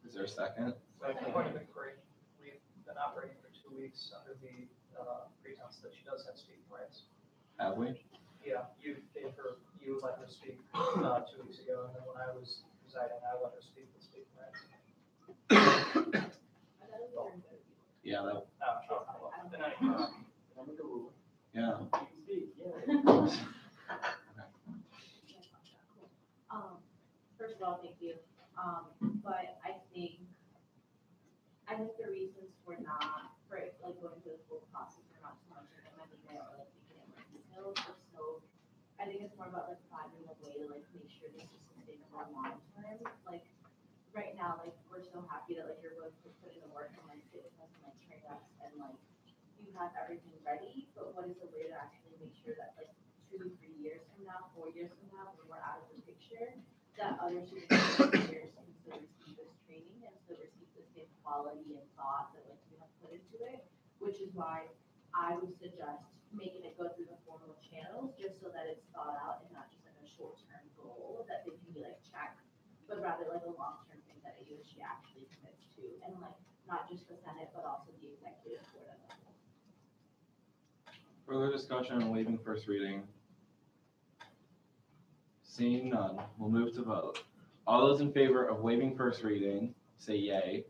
Is there a second? So point of inquiry, we've been operating for 2 weeks under the pretense that she does have speaking rights. Have we? Yeah, you let her speak 2 weeks ago, and then when I was presiding, I let her speak with speaking rights. Yeah, that, Then I, yeah. First of all, thank you. But I think the reasons for not, for like going through the full process for not so much recommending it or like making it more detailed, so I think it's more about like finding a way to like make sure this is sustainable long term. Like right now, like we're so happy that like you're willing to put in the work and like sit with us and like train us and like you have everything ready, but what is the way to actually make sure that like 2 to 3 years from now, 4 years from now, when we're out of the picture, that other students can still receive this training and still receive the same quality and thought that like we have put into it, which is why I would suggest making it go through the formal channels just so that it's thought out and not just like a short-term goal that they can be like check, but rather like a long-term thing that AUSG actually commits to, and like not just the Senate but also the executive board as a whole. Further discussion on waiving first reading? Seeing none, we'll move to vote. All those in favor of waiving first reading, say yay.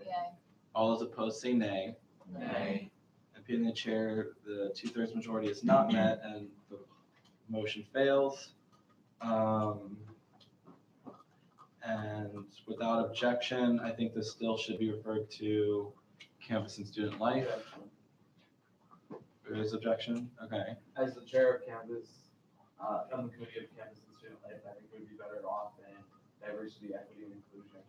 yeah. All those opposed, say nay. Nay. Opinion of the chair, the 2/3 majority is not met and the motion fails. And without objection, I think this still should be referred to campus and student life. There is objection, okay. As the chair of campus, on the committee of campus and student life, I think we'd be better off in diversity, equity, and inclusion.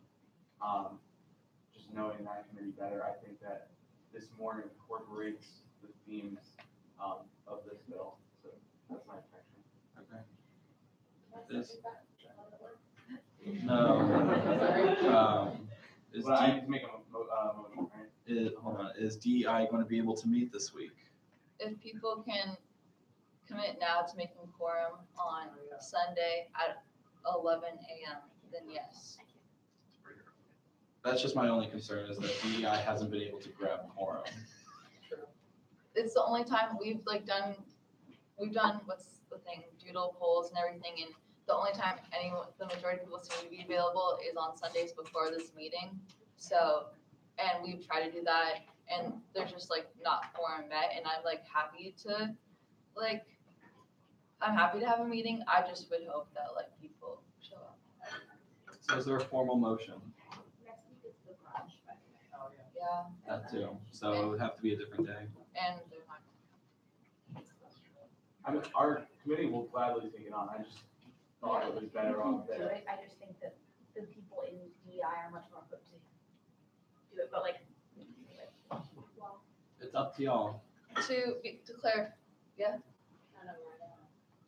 Just knowing that committee better, I think that this more incorporates the themes of this bill. So that's my objection. Okay. No. Is Well, I D, need to make a motion, right? hold on, is DEI going to be able to meet this week? If people can commit now to making quorum on Sunday at 11 a.m., then yes. That's just my only concern is that DEI hasn't been able to grab quorum. It's the only time we've done what's the thing, doodle polls and everything, and the only time the majority of people seem to be available is on Sundays before this meeting. So, and we've tried to do that, and there's just not quorum met, and I'm happy to I'm happy to have a meeting. I just would hope that people show up. So is there a formal motion? Next week is the brunch, by the way. Oh, Yeah, That too. So it would have to be a different day. and they're not. I mean, our committee will gladly take it on. I just thought it was better off Do there. it. I just think that the people in DEI are much more equipped to do it, but well, It's up to y'all.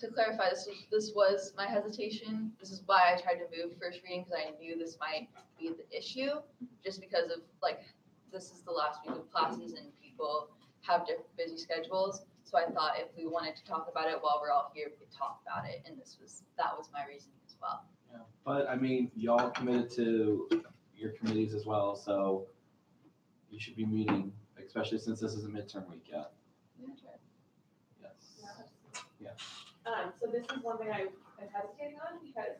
To clarify, this was my hesitation. This is why I tried to move first reading, because I knew this might be the issue, just because of this is the last week of classes and people have different busy schedules. So I thought if we wanted to talk about it while we're all here, we could talk about it, and that was my reasoning as well. Yeah. But I mean, y'all committed to your committees as well, so you should be meeting, especially since this is a midterm week yet. Yes. Yeah. So this is one thing I'm hesitating on because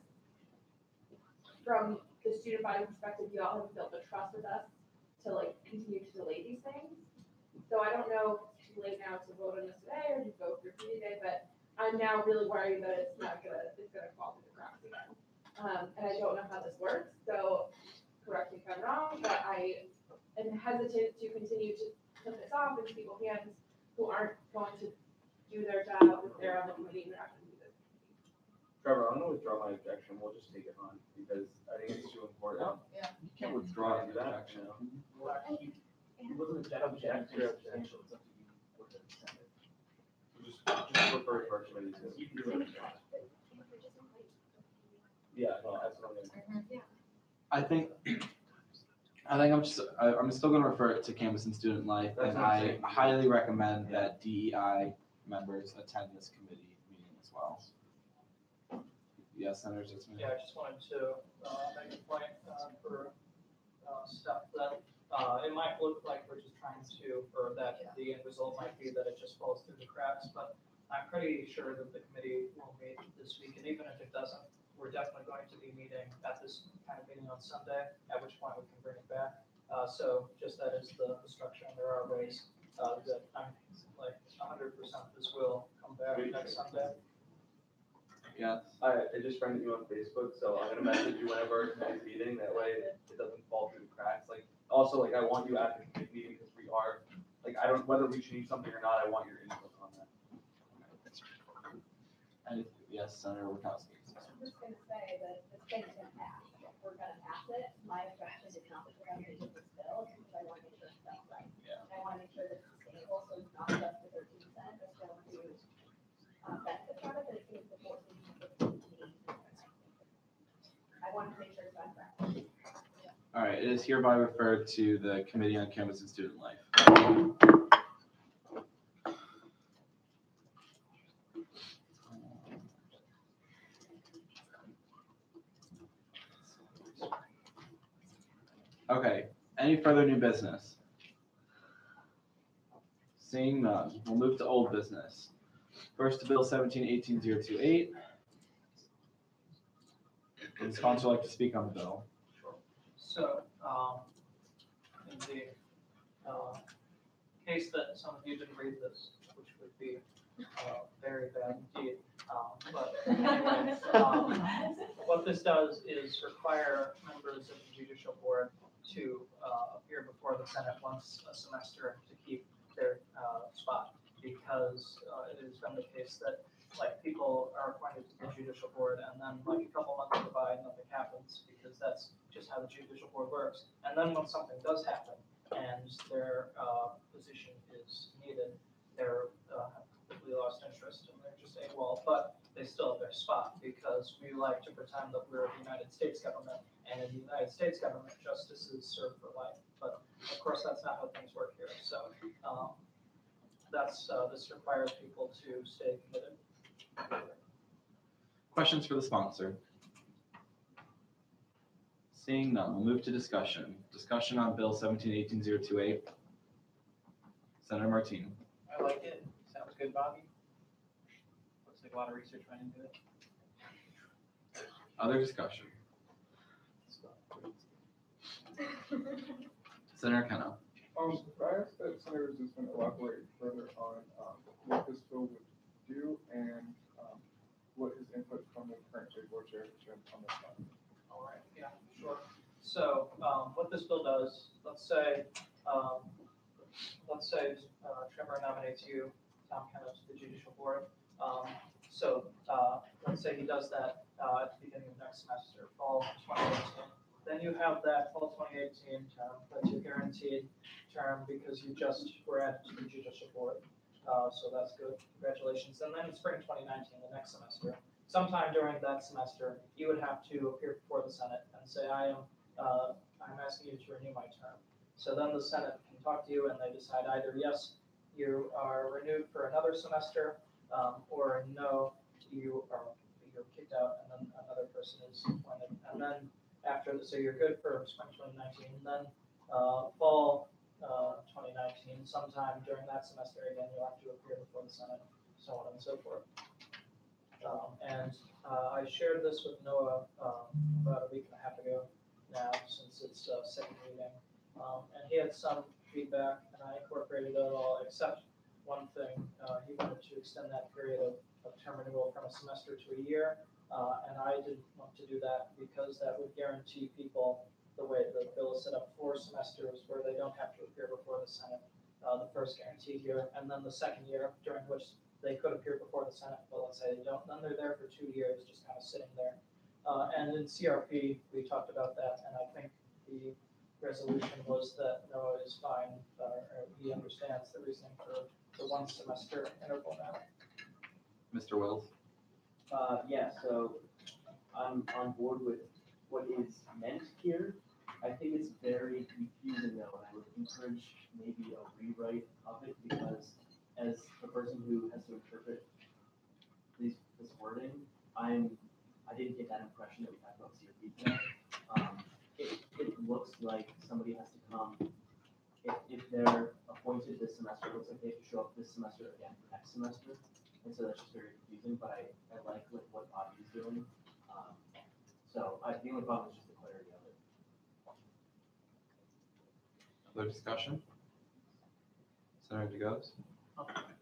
from the student body perspective, you all have built a trust with us to continue to delay these things. So I don't know if it's too late now to vote on this today or to go through committee day, but I'm now really worried that it's gonna fall through the cracks again. And I don't know how this works, so correct me if I'm wrong, but I am hesitant to continue to put this off into people's hands who aren't going to do their job if they're on the committee, they're not gonna do this. Trevor, I'm gonna withdraw my objection. We'll just take it on because I think it's too important. Yeah. You can't withdraw Do your that, objection. It wasn't substantial, it's up to you. Just refer to our committee too. You can do it. Yeah, no, absolutely. I'm still gonna refer it to campus and student life, That's and what I'm I saying. highly recommend that DEI members attend this committee meeting as well. Yes, Senator Zitzman? Yeah, I just wanted to make a point for stuff that it might look like we're just trying to, or that the end result might be that it just falls through the cracks, but I'm pretty sure that the committee will meet this week, and even if it doesn't, we're definitely going to be meeting at this kind of meeting on Sunday, at which point we can bring it back. So just that is the structure, and there are ways that I'm 100% this will come back next Sunday. Yes. I just friended you on Facebook, so I'm gonna message you whenever our committee's meeting, that way it doesn't fall through the cracks. Also, I want you at the committee meeting because we are, whether we change something or not, I want your input on that. And yes, Senator Wachowski. I'm just gonna say that this thing's gonna pass. If we're gonna pass it, my objection is not that we're gonna do this bill, it's because I wanna make sure it's done right. Yeah. I wanna make sure that it's sustainable, so it's not just the 13%, it's going to benefit from it, but it's gonna support the community. I want to make sure it's done correctly. All right, it is hereby referred to the Committee on Campus and Student Life. Okay, any further new business? Seeing none, we'll move to old business. First to Bill 17-18-028. Would the sponsor like to speak on the bill? So, in the case that some of you didn't read this, which would be very bad indeed, but anyways, what this does is require members of the judicial board to appear before the Senate once a semester to keep their spot, because it has been the case that like people are appointed to the judicial board and then like a couple months go by and nothing happens, because that's just how the judicial board works. And then when something does happen and their position is needed, they're completely lost interest and they're just AWOL, but they still have their spot, because we like to pretend that we're the United States government, and in the United States government, justice is served for life. But of course, that's not how things work here. So this requires people to stay committed. Questions for the sponsor? Seeing none, we'll move to discussion. Discussion on Bill 17-18-028. Senator Martine. I like it. Sounds good, Bobby. Looks like a lot of research went into it. Other discussion? Senator Kenna. I asked that Senator Zusman elaborate further on what this bill would do and what his input from the current State Board Chair has been on this one. All right, yeah, sure. So what this bill does, let's say Trevor nominates you, Tom Kenna, to the judicial board. Let's say he does that at the beginning of next semester, fall 2018. Then you have that fall 2018 term, that's your guaranteed term because you just were added to the judicial board. So that's good, congratulations. And then in spring 2019, the next semester, sometime during that semester, you would have to appear before the Senate and say, I'm asking you to renew my term. So then the Senate can talk to you and they decide either yes, you are renewed for another semester, or no, you're kicked out and then another person is appointed. And then after, so you're good for spring 2019, and then fall 2019, sometime during that semester, again, you'll have to appear before the Senate, so on and so forth. I shared this with Noah about a week and a half ago now, since it's second reading. And he had some feedback, and I incorporated it all, except one thing. He wanted to extend that period of term renewal from a semester to a year. And I didn't want to do that because that would guarantee people, the way the bill is set up, 4 semesters where they don't have to appear before the Senate, the first guaranteed year, and then the second year during which they could appear before the Senate, but let's say they don't, then they're there for 2 years, just kind of sitting there. And in CRP, we talked about that, and I think the resolution was that Noah is fine, or he understands the reasoning for the 1 semester interval now. Mr. Wells. Yeah, so I'm on board with what is meant here. I think it's very confusing though, and I would encourage maybe a rewrite of it, because as the person who has to interpret this wording, I didn't get that impression that we talked about CRP today. It looks like somebody has to come, if they're appointed this semester, it looks like they have to show up this semester again for next semester. And so that's just very confusing, but I like what Bobby is doing. The only problem is just the clarity of it. Other discussion? Senator DeGose?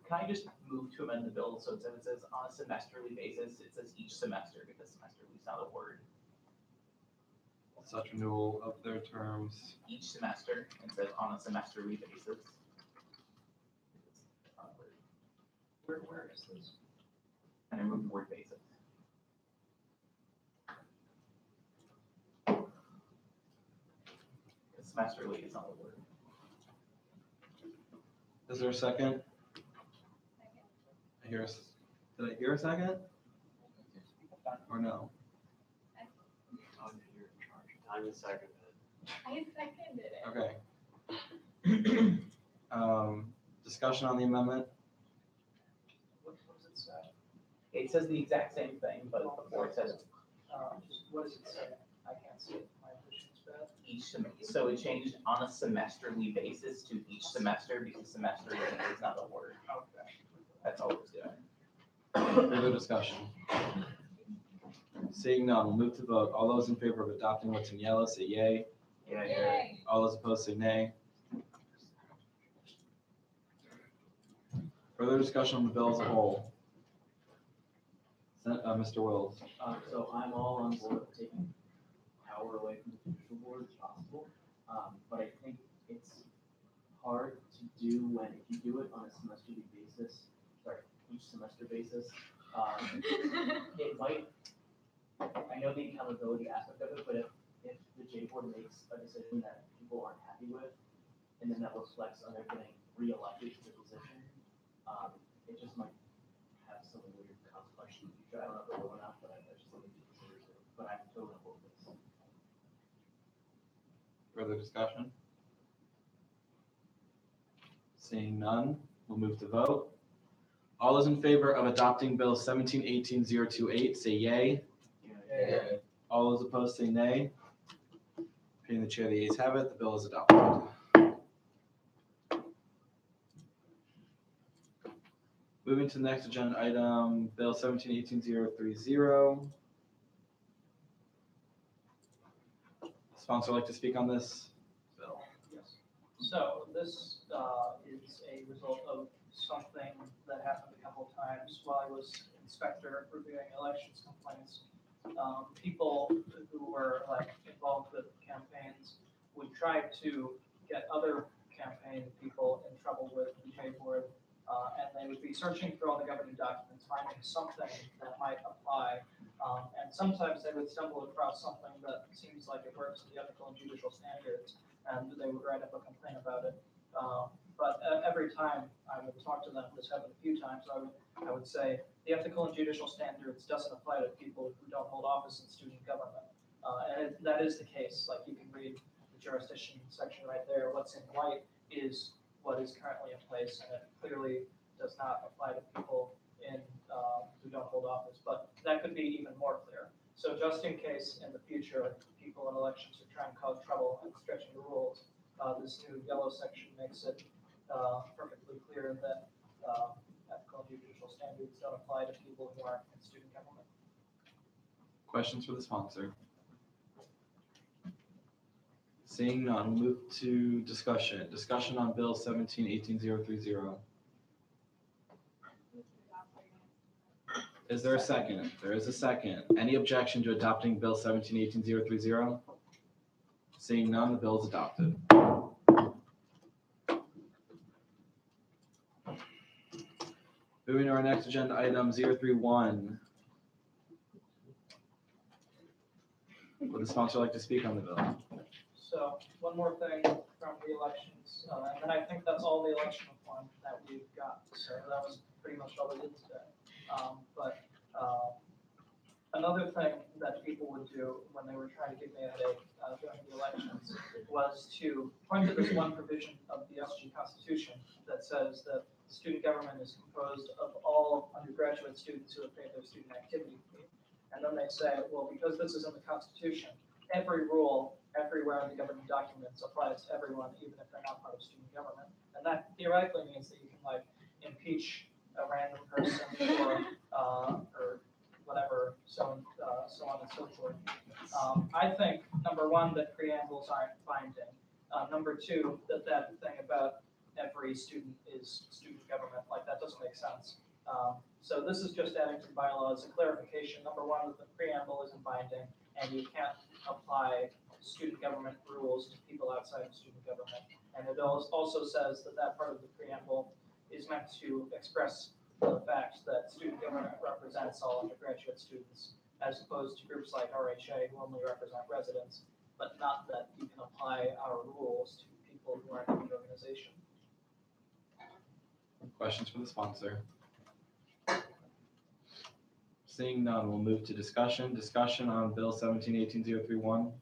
Can I just move to amend the bill so instead it says on a semesterly basis, it says each semester, because semesterly is not a word. Such renewal of their terms. Each semester, it says on a semesterly basis. Where is this? And I remove the word basis. Because semesterly is not a word. Is there a second? Did I hear a second? Or no? I'm the second. I seconded it. Okay. Discussion on the amendment? What does it say? It says the exact same thing, but before it says What does it say? I can't see it. My vision's bad. each semester. So it changed on a semesterly basis to each semester because semester is not a word. Okay. That's all it's doing. Further discussion? Seeing none, we'll move to vote. All those in favor of adopting what's in yellow, say yay. Yay. All those opposed, say nay. Further discussion on the bill as a whole? Mr. Wills. So I'm all on board with taking power away from the judicial board as possible. But I think it's hard to do when, if you do it on a each semester basis, it might, I know the accountability aspect of it, but if the J board makes a decision that people aren't happy with, and then that reflects on their getting re-elected to the position, it just might have some weird consequences in the future. I don't know if it will or not, but that's just something to consider too. But I'm totally on board with this. Further discussion? Seeing none, we'll move to vote. All those in favor of adopting Bill 1718-028, say yay. Yeah. All those opposed, say nay. Being the chair, the ayes have it, the bill is adopted. Moving to the next agenda item, Bill 1718-030. Sponsor like to speak on this? Bill. Yes. So this is a result of something that happened a couple of times while I was inspector reviewing elections complaints. People who were involved with campaigns would try to get other campaign people in trouble with the J board, and they would be searching through all the governing documents, finding something that might apply. And sometimes they would stumble across something that seems like it works with the ethical and judicial standards, and they would write up a complaint about it. But every time I would talk to them, this happened a few times, I would say, the ethical and judicial standards doesn't apply to people who don't hold office in student government. And that is the case. Like, you can read the jurisdiction section right there. What's in white is what is currently in place, and it clearly does not apply to people who don't hold office. But that could be even more clear. So just in case in the future people in elections are trying to cause trouble and stretching the rules, this new yellow section makes it perfectly clear that ethical and judicial standards don't apply to people who aren't in student government. Questions for the sponsor? Seeing none, we'll move to discussion. Discussion on Bill 1718-030. Is there a second? There is a second. Any objection to adopting Bill 1718-030? Seeing none, the bill is adopted. Moving to our next agenda item, 031. Would the sponsor like to speak on the bill? So one more thing from the elections, and then I think that's all the election reform that we've got. So that was pretty much all we did today. But another thing that people would do when they were trying to give me a headache during the elections was to point to this one provision of the SG Constitution that says that student government is composed of all undergraduate students who have paid their student activity fee. And then they say, well, because this is in the Constitution, every rule everywhere in the governing documents applies to everyone, even if they're not part of student government. And that theoretically means that you can impeach a random person or whatever, so on and so forth. I think, number one, that preambles aren't binding. Number two, that thing about every student is student government, that doesn't make sense. So this is just adding to the bylaws a clarification. Number one, that the preamble isn't binding, and you can't apply student government rules to people outside of student government. And it also says that part of the preamble is meant to express the fact that student government represents all undergraduate students, as opposed to groups like RHA who only represent residents, but not that you can apply our rules to people who aren't in the organization. Questions for the sponsor? Seeing none, we'll move to discussion. Discussion on Bill 1718-031.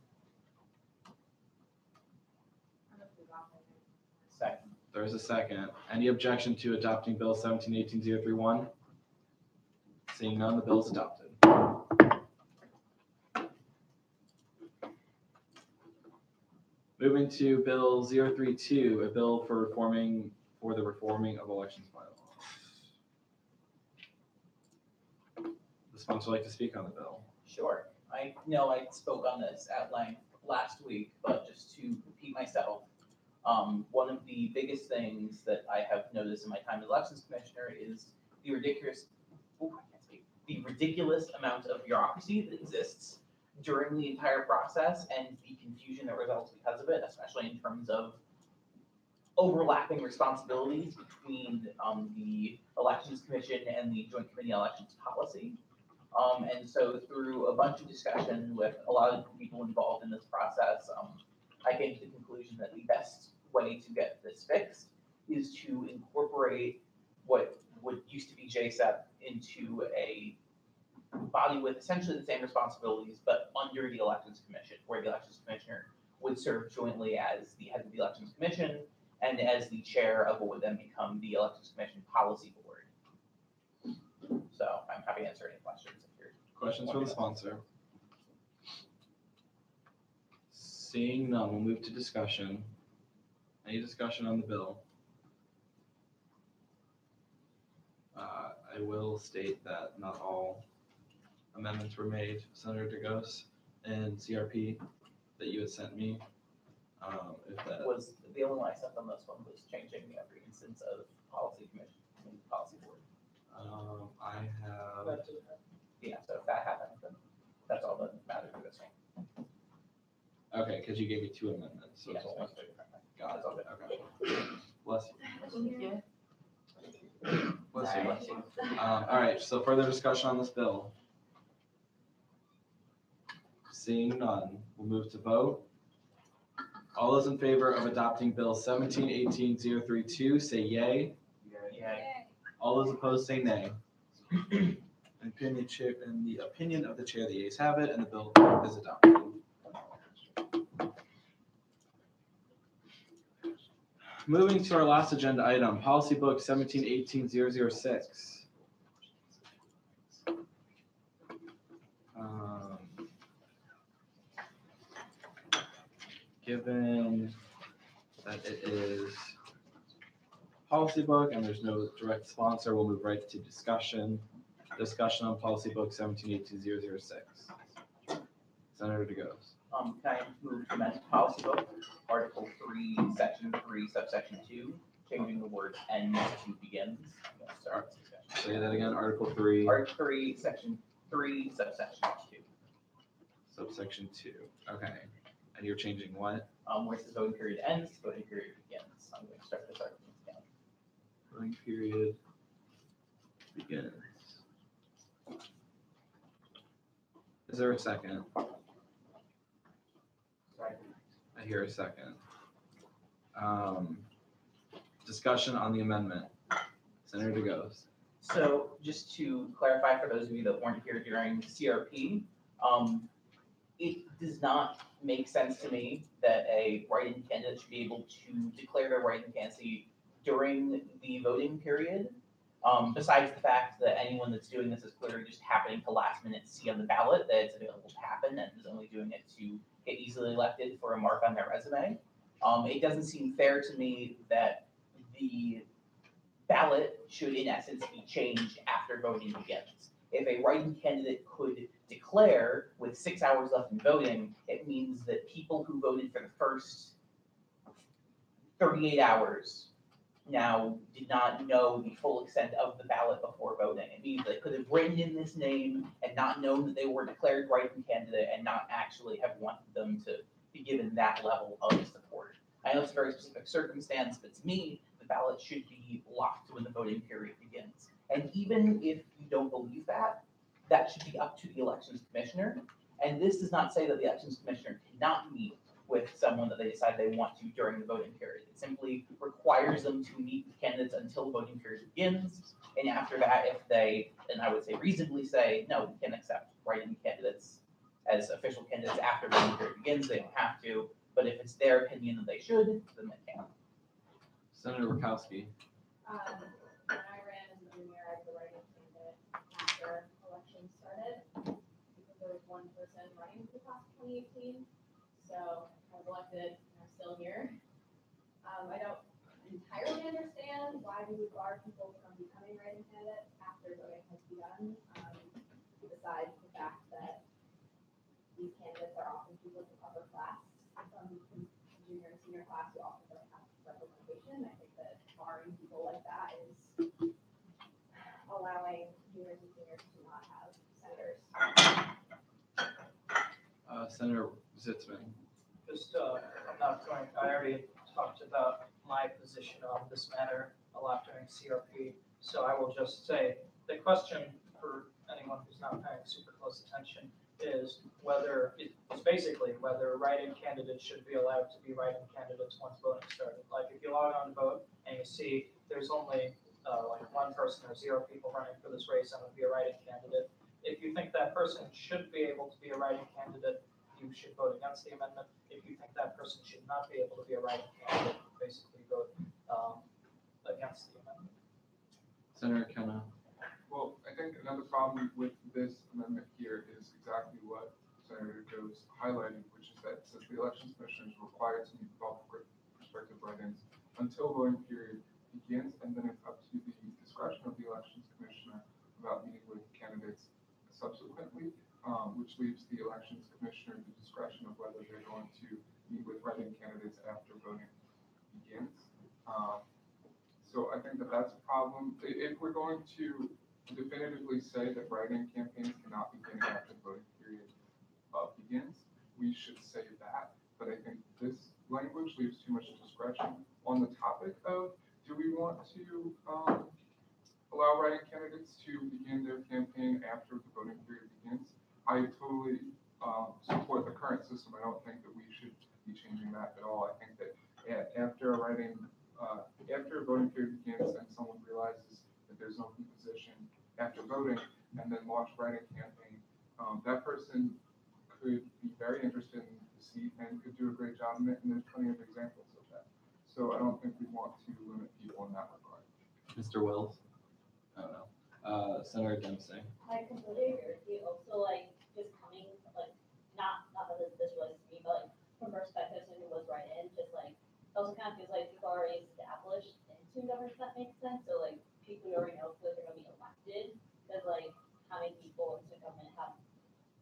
Second. There is a second. Any objection to adopting Bill 1718-031? Seeing none, the bill is adopted. Moving to Bill 032, a bill for the reforming of elections bylaws. The sponsor would like to speak on the bill. Sure. I know I spoke on this at length last week, but just to repeat myself, one of the biggest things that I have noticed in my time as elections commissioner is the ridiculous amount of bureaucracy that exists during the entire process and the confusion that results because of it, especially in terms of overlapping responsibilities between the Elections Commission and the Joint Committee on Elections Policy. And so through a bunch of discussion with a lot of people involved in this process, I came to the conclusion that the best way to get this fixed is to incorporate what used to be JSEP into a body with essentially the same responsibilities, but under the Elections Commission, where the Elections Commissioner would serve jointly as the head of the Elections Commission and as the chair of what would then become the Elections Commission Policy Board. So I'm happy to answer any questions if you're. Questions for the sponsor? Seeing none, we'll move to discussion. Any discussion on the bill? I will state that not all amendments were made, Senator DeGos and CRP that you had sent me. If that Was the only one I sent on this one was changing every instance of policy commission and policy board. I have. Yeah, so if that happened, then that's all that matters for this one. Okay, because you gave me 2 amendments. So Yeah, it's so only that's good. got That's all it. good. Okay. Bless you. Thank you. Bless Sorry. you. Bless you. All right. So further discussion on this bill. Seeing none, we'll move to vote. All those in favor of adopting Bill 1718-032, say yay. Yay. All those opposed, say nay. In the opinion of the chair, the ayes have it, and the bill is adopted. Moving to our last agenda item, Policy Book 1718-006. Given that it is policy book and there's no direct sponsor, we'll move right to discussion. Discussion on Policy Book 1718-006. Senator DeGos. Can I move to amend policy book, Article 3, Section 3, Subsection 2, changing the words "ends" to "begins"? Sorry. Say that again, Article 3. Article 3, Section 3, Subsection 2. Subsection 2, okay. And you're changing what? Where it says voting period ends, voting period begins. I'm going to start this argument again. Voting period begins. Is there a second? Sorry. I hear a second. Discussion on the amendment. Senator DeGos. So just to clarify for those of you that weren't here during CRP, it does not make sense to me that a write-in candidate should be able to declare their write-in candidacy during the voting period. Besides the fact that anyone that's doing this is clearly just happening to last minute see on the ballot that it's available to happen and is only doing it to get easily elected for a mark on their resume. It doesn't seem fair to me that the ballot should in essence be changed after voting begins. If a write-in candidate could declare with 6 hours left in voting, it means that people who voted for the first 38 hours now did not know the full extent of the ballot before voting. It means they could have written in this name and not known that they were declared write-in candidate and not actually have wanted them to be given that level of support. I know it's a very specific circumstance, but to me, the ballot should be locked when the voting period begins. And even if you don't believe that, that should be up to the elections commissioner. And this does not say that the elections commissioner cannot meet with someone that they decide they want to during the voting period. It simply requires them to meet with candidates until the voting period begins. And after that, if they, and I would say reasonably say, no, we can accept write-in candidates as official candidates after the voting period begins, they don't have to. But if it's their opinion that they should, then they can. Senator Rakowski. When I ran as the mayor, I was the write-in candidate after elections started, because there was one person running for the class of 2018. So I was elected, and I'm still here. I don't entirely understand why we would bar people from becoming write-in candidates after voting has begun, besides the fact that these candidates are often people from upper class, from junior and senior class who often don't have representation. I think that barring people like that is allowing juniors and seniors to not have senators. Senator Zitzman. Just, I'm not going, I already talked about my position on this matter a lot during CRP, so I will just say, the question for anyone who's not paying super close attention is whether, it's basically whether write-in candidates should be allowed to be write-in candidates once voting started. Like, if you log on to vote and you see there's only, like one person or 0 people running for this race, I'm gonna be a write-in candidate. If you think that person should be able to be a write-in candidate, you should vote against the amendment. If you think that person should not be able to be a write-in candidate, basically vote against the amendment. Senator Kenna. Well, I think another problem with this amendment here is exactly what Senator Joe's highlighting, which is that it says the elections commissioner is required to meet with all prospective write-ins until voting period begins, and then it's up to the discretion of the elections commissioner about meeting with candidates subsequently, which leaves the elections commissioner the discretion of whether they're going to meet with write-in candidates after voting begins. So I think that that's a problem. If we're going to definitively say that write-in campaigns cannot begin after the voting period begins, we should say that. But I think this language leaves too much discretion. On the topic of, do we want to allow write-in candidates to begin their campaign after the voting period begins? I totally support the current system. I don't think that we should be changing that at all. I think that after a after a voting period begins and someone realizes that there's an open position after voting and then launch write-in campaign, that person could be very interested in the seat and could do a great job in it, and there's plenty of examples of that. So I don't think we want to limit people in that regard. Mr. Wells. I don't know. Senator Dempsey. I completely agree with you. Also, like, just coming, like, not that this relates to me, but like, from perspective, someone who was right in, just like, it also kind of feels like people are already established into government, if that makes sense. So like, people who already know that they're gonna be elected, because like, how many people into government have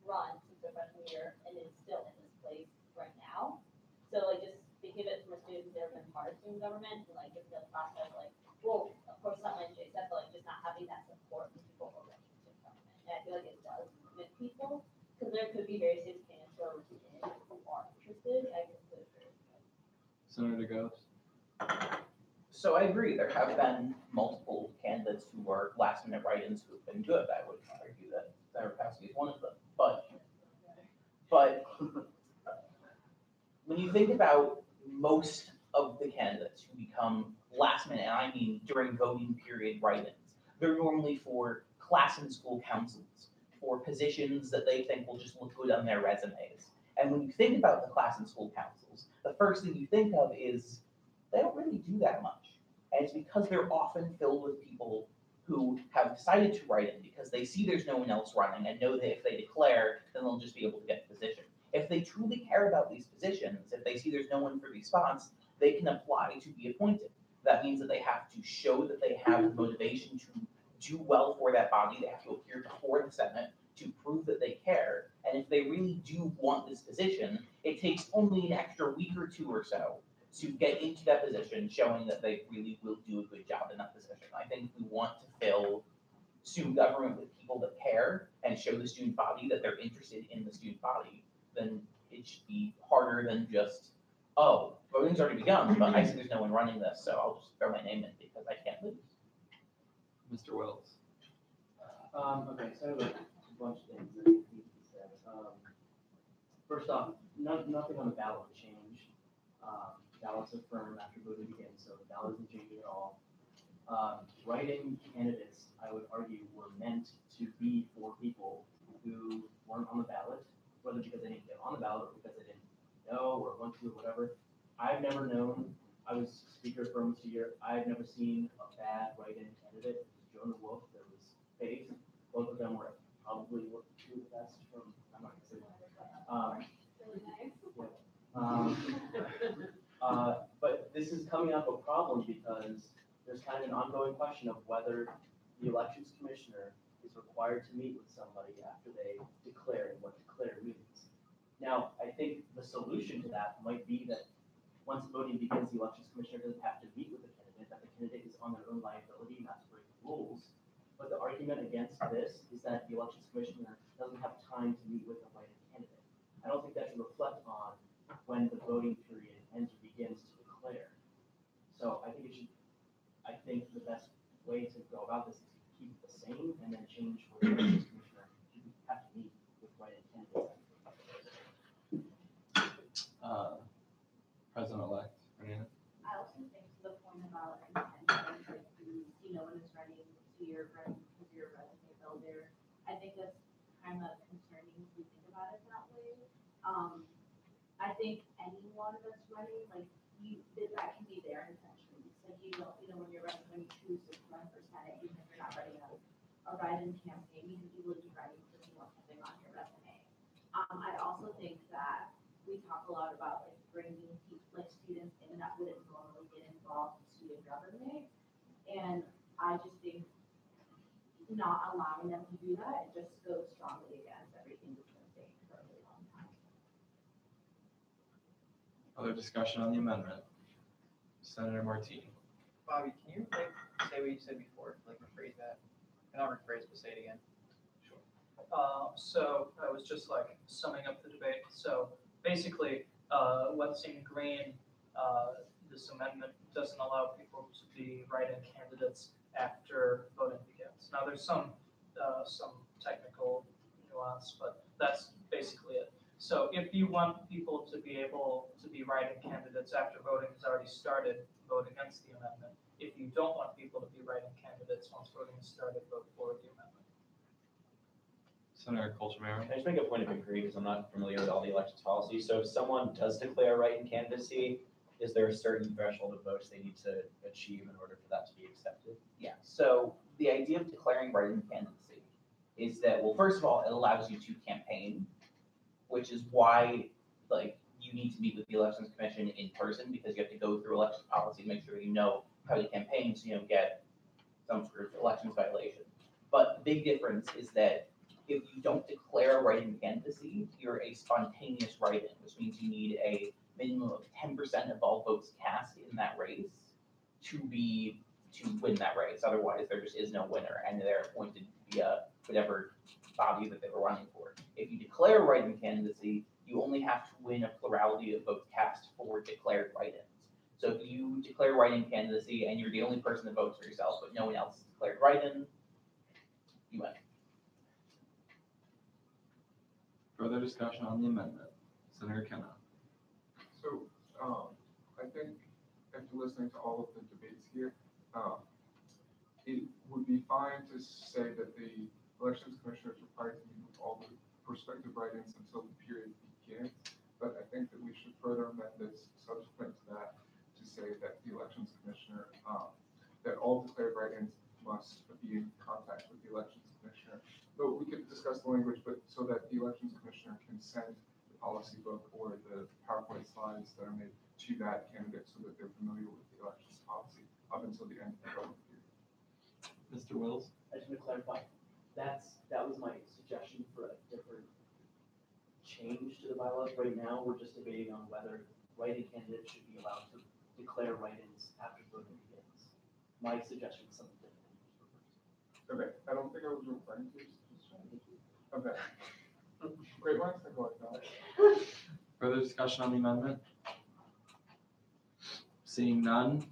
run since their freshman year and is still in this place right now? So like, just think of it from a student who's never been part of student government, and like, it's the process, like, well, of course, not like Jay said, but like, just not having that support from people already in student government. And I feel like it does limit people, because there could be very serious candidates who are in who are interested. I completely agree. Senator Ghost. So I agree, there have been multiple candidates who are last minute write-ins who have been good. I would argue that Senator Paskey is one of them. But when you think about most of the candidates who become last minute, and I mean during voting period write-ins, they're normally for class and school councils, for positions that they think will just look good on their resumes. And when you think about the class and school councils, the first thing you think of is they don't really do that much. And it's because they're often filled with people who have decided to write in because they see there's no one else running and know that if they declare, then they'll just be able to get the position. If they truly care about these positions, if they see there's no one for these spots, they can apply to be appointed. That means that they have to show that they have the motivation to do well for that body. They have to appear before the Senate to prove that they care. And if they really do want this position, it takes only an extra week or 2 or so to get into that position, showing that they really will do a good job in that position. I think if we want to fill student government with people that care and show the student body that they're interested in the student body, then it should be harder than just, oh, voting's already begun, but I see there's no one running this, so I'll just throw my name in because I can't lose. Mr. Wells. Okay, so I have a bunch of things that need to be said. First off, nothing on the ballot would change. Ballots are firm after voting begins, so the ballot isn't changing at all. Write-in candidates, I would argue, were meant to be for people who weren't on the ballot, whether because they didn't get on the ballot or because they didn't know or want to or whatever. I've never known, I was speaker for almost a year, I've never seen a bad write-in candidate. It was Jonah Wolf, there was Faith, both of them were probably two of the best from, I'm not gonna say that. Really nice. But this is coming up a problem because there's kind of an ongoing question of whether the elections commissioner is required to meet with somebody after they declare and what declare means. Now, I think the solution to that might be that once voting begins, the elections commissioner doesn't have to meet with the candidate, that the candidate is on their own liability not to break the rules. But the argument against this is that the elections commissioner doesn't have time to meet with a write-in candidate. I I don't think that should reflect on when the voting period ends or begins to declare. So I think the best way to go about this is to keep it the same and then change where the elections commissioner have to meet with write-in candidates. President-elect, Renee? I also think to the point about intention, like, when it's writing to your resume builder, I think that's kind of concerning if you think about it that way. I think anyone that's running, like, that can be their intention. Like, when when you choose to run for Senate, even if you're not running a write-in campaign, you can easily be writing because you want something on your resume. I also think that we talk a lot about like bringing students in that wouldn't normally get involved in student government. And I just think not allowing them to do that, it just goes strongly against everything we've been saying for a really long time. Other discussion on the amendment? Senator Martini. Bobby, can you say what you said before, like rephrase that? Not rephrase, but say it again. So I was just like summing up the debate. So basically, what's in green, this amendment doesn't allow people to be write-in candidates after voting begins. Now, there's some technical nuance, but that's basically it. So if you want people to be able to be write-in candidates after voting has already started, vote against the amendment. If you don't want people to be write-in candidates once voting has started, vote for the amendment. Senator Colchamaro. Can I just make a point of inquiry because I'm not familiar with all the elections policy. So if someone does declare write-in candidacy, is there a certain threshold of votes they need to achieve in order for that to be accepted? Yeah, so the idea of declaring write-in candidacy is that, well, first of all, it allows you to campaign, which is why, you need to meet with the Elections Commission in person because you have to go through elections policy to make sure you know how to campaign so you don't get some sort of elections violation. But the big difference is that if you don't declare a write-in candidacy, you're a spontaneous write-in, which means you need a minimum of 10% of all votes cast in that race to win that race. Otherwise, there just is no winner, and they're appointed via whatever body that they were running for. If you declare write-in candidacy, you only have to win a plurality of votes cast for declared write-ins. So if you declare write-in candidacy and you're the only person that votes for yourself, but no one else has declared write-in, you win. Further discussion on the amendment? Senator Kenna. So, I think after listening to all of the debates here, it would be fine to say that the elections commissioner is required to meet with all the prospective write-ins until the period begins. But I think that we should further amend this subsequent to that to say that the elections commissioner, that all declared write-ins must be in contact with the elections commissioner. But we could discuss the language, but so that the elections commissioner can send the policy book or the PowerPoint slides that are made to that candidate so that they're familiar with the elections policy up until the end of the voting period. Mr. Wills? I just want to clarify, that was my suggestion for a different change to the bylaws. Right now, we're just debating on whether write-in candidates should be allowed to declare write-ins after voting begins. My suggestion is something different. Okay, I don't think I was referring to. Okay. Great minds think alike, though. Further discussion on the amendment? Seeing none,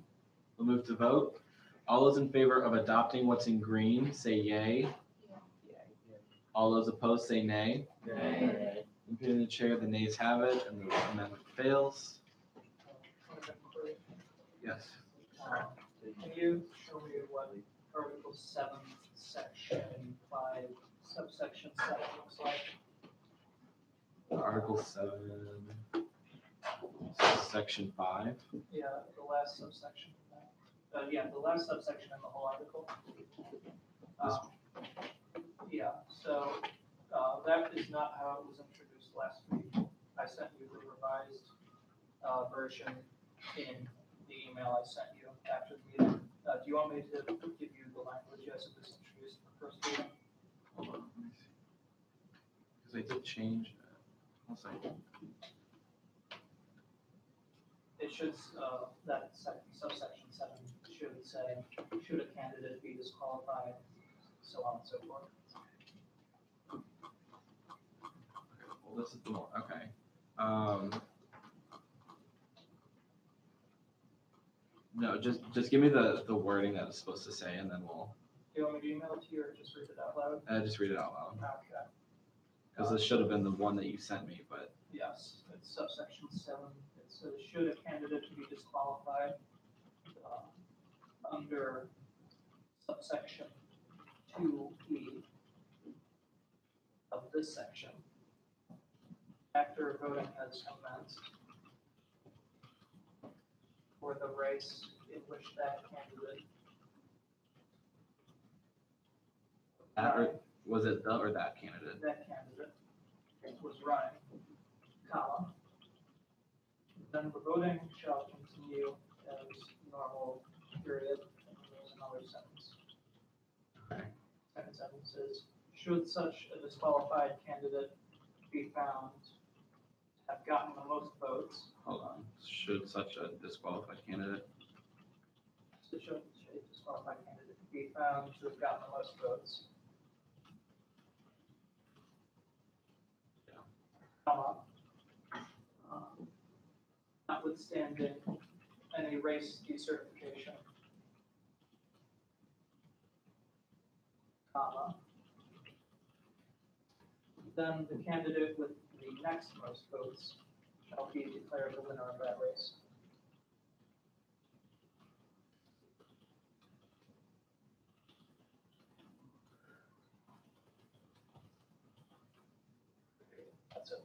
we'll move to vote. All those in favor of adopting what's in green, say yay. All those opposed, say nay. Nay. Including the chair, the nays have it, and the amendment fails. Yes. Can you show me what Article 7, Section 5, subsection 7 looks like? Article 7, Section 5. Yeah, the last subsection. The last subsection in the whole article. Yeah, so that is not how it was introduced last week. I sent you the revised version in the email I sent you after the meeting. Do you want me to give you the language as it was introduced in the first meeting? Hold on, let me see. Because I did change that. One second. It should, that subsection 7 should say, should a candidate be disqualified, so on and so forth. Well, this is the one, okay. No, just give me the wording that it's supposed to say, and then we'll, Do you want me to email it to you or just read it out loud? just read it out loud. Okay. Because this should have been the one that you sent me, but, Yes, it's subsection 7. It says, should a candidate be disqualified under subsection 2E of this section, after voting has commenced for the race in which that candidate was it the or that candidate? was running, comma, then the voting shall continue as normal, period, and there's another sentence. Okay. Second sentence is, should such a disqualified candidate be found to have gotten the most votes, Hold on, should such a disqualified candidate, should a disqualified candidate be found to have gotten the most votes, comma, notwithstanding any race decertification, comma, then the candidate with the next most votes shall be declared the winner of that race. That's it.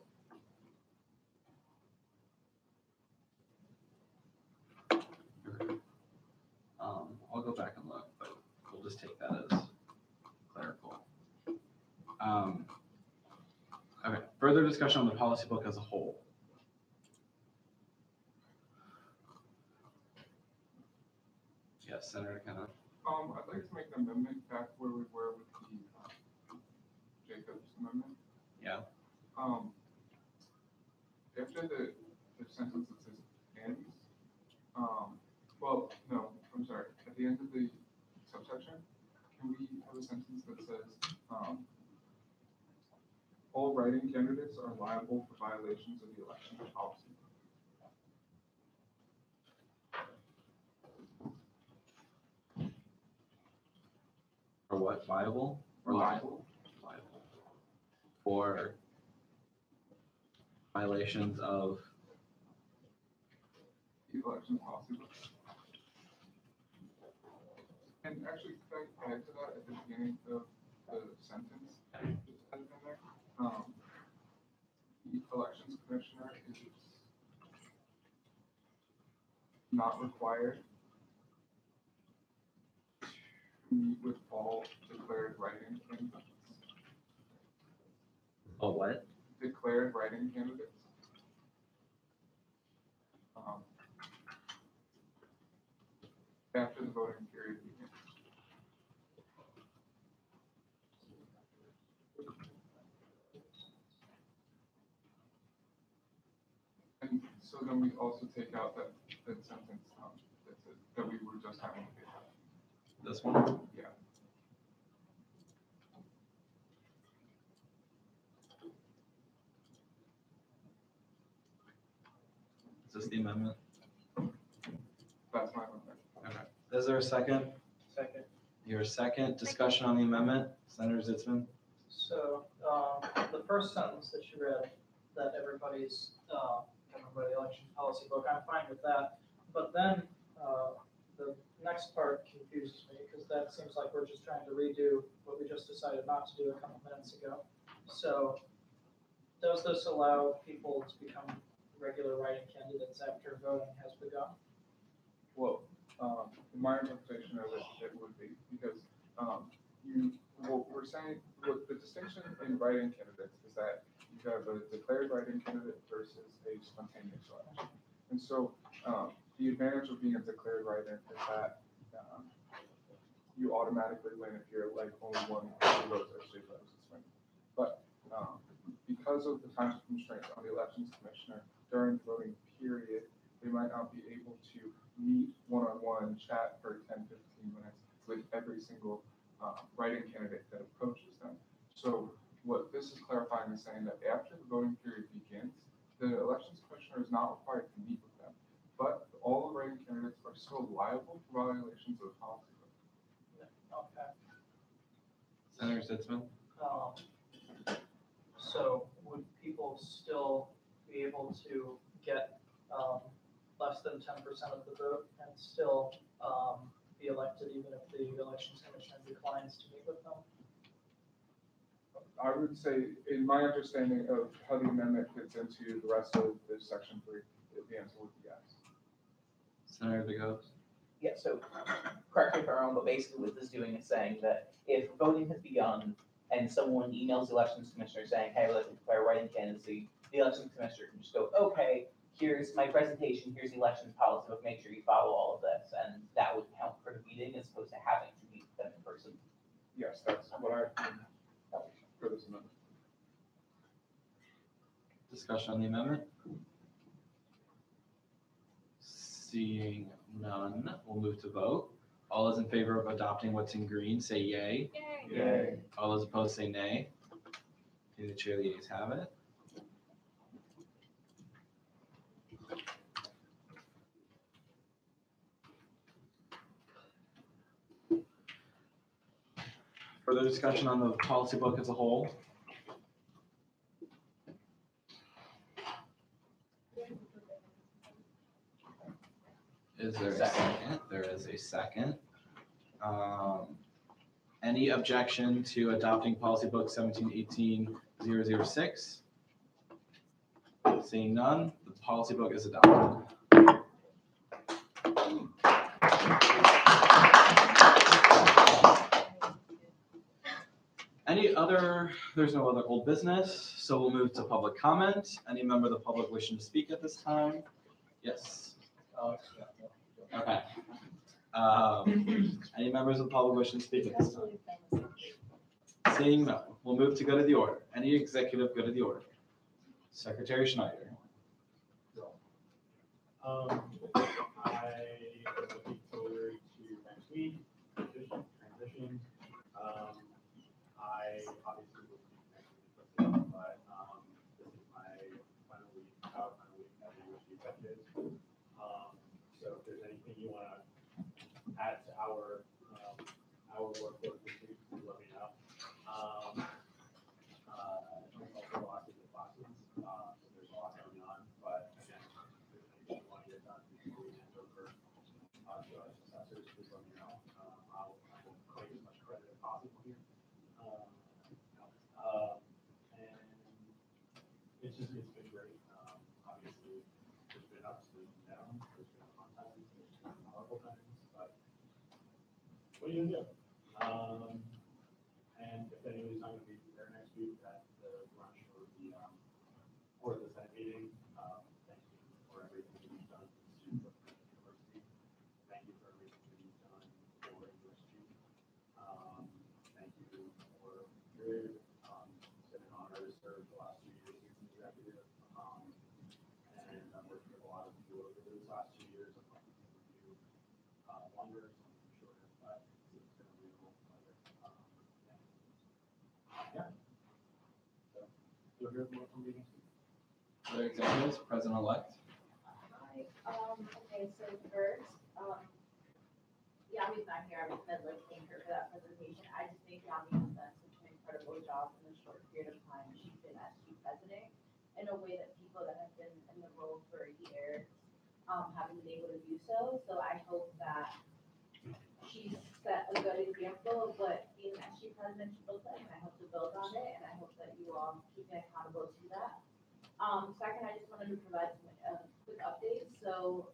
I'll go back and look, but we'll just take that as clerical. Okay, further discussion on the policy book as a whole. Yes, Senator Kenna. I'd like to make an amendment back where we were with the Jacobs amendment. Yeah. After the sentence that says ends, well, no, I'm sorry, at the end of the subsection, can we have a sentence that says, all writing candidates are liable for violations of the election policy? Or what, viable? Or liable? Liable. For violations of, The election policy. And actually, could I add to that at the beginning of the sentence? Just add it in there. The elections commissioner is not required to meet with all declared writing candidates. oh, what? Declared writing candidates. After the voting period begins. And so then we also take out that sentence that we were just having. This one? Yeah. Is this the amendment? That's my amendment. Okay. Is there a second? Second. Your second discussion on the amendment, Senator Zitzman? So, the first sentence that you read, that everybody's, everybody election policy book, I'm fine with that. But then, the next part confuses me, because that seems like we're just trying to redo what we just decided not to do a couple minutes ago. So, does this allow people to become regular writing candidates after voting has begun? Well, in my interpretation of it, it would be because what we're saying, what the distinction in writing candidates is that you have a declared writing candidate versus a spontaneous election. And so the advantage of being a declared writer is that you automatically win if you're like only one vote actually votes to win. But because of the time constraints on the elections commissioner during the voting period, they might not be able to meet one-on-one, chat for 10, 15 minutes with every single writing candidate that approaches them. So what this is clarifying is saying that after the voting period begins, the elections commissioner is not required to meet with them, but all the writing candidates are still liable for violations of the policy book. Okay. Senator Sitzman? So would people still be able to get, less than 10% of the vote and still, be elected even if the elections commission declines to meet with them? I would say, in my understanding of how the amendment fits into the rest of this section 3, the answer would be yes. Senator DeGose? Yeah, so correct me if I'm wrong, but basically what this is doing is saying that if voting has begun and someone emails the elections commissioner saying, hey, let's declare writing candidacy, the elections commissioner can just go, okay, here's my presentation, here's the elections policy book, make sure you follow all of this, and that would count for the meeting as opposed to having to meet with them in person. Yes, that's what I, for this amendment. Discussion on the amendment? Seeing none, we'll move to vote. All those in favor of adopting what's in green, say yay. Yay. Yay. All those opposed, say nay. Okay, the chair, the ayes have it. Further discussion on the policy book as a whole? Is there a second? There is a second. Any objection to adopting policy book 1718-006? Seeing none, the policy book is adopted. There's no other old business, so we'll move to public comment. Any member of the public wishing to speak at this time? Yes. Okay. Any members of the public wishing to speak at this time? Seeing none, we'll move to go to the order. Any executive go to the order? Secretary Schneider. I am looking forward to next week, transition. I obviously will be next week, but this is my final week, final week as a executive. So if there's anything you want to add to our workload this week, please let me know. There's also lots of classes, so there's a lot going on, but again, if there's anything you want to get done before we hand over to our successors, please let me know. I will claim as much credit as possible here. And it's been great. Obviously, there's been ups and downs, there's been fun times, there's been horrible times, but what are you gonna do? And if anybody's not gonna be there next week at the lunch or the Senate meeting, thank you for everything that you've done for the students of the university. Thank you for everything that you've done for university. Thank you for your, it's been an honor to serve the last 2 years as an executive. And I've worked with a lot of you over those last 2 years. I've worked with you longer, some shorter, but it's been a real pleasure. Yeah. So, you'll hear more from me next week. Other executives, President-elect. Hi, okay, so first, Yami's not here, I was gonna like thank her for that presentation. I just think Yami has done such an incredible job in the short period of time she's been SG president in a way that people that have been in the role for a year, haven't been able to do so. So I hope that she's set a good example of what being an SG president should look like, and I hope to build on it, and I hope that you all keep me accountable to that. Second, I just wanted to provide some quick updates. So,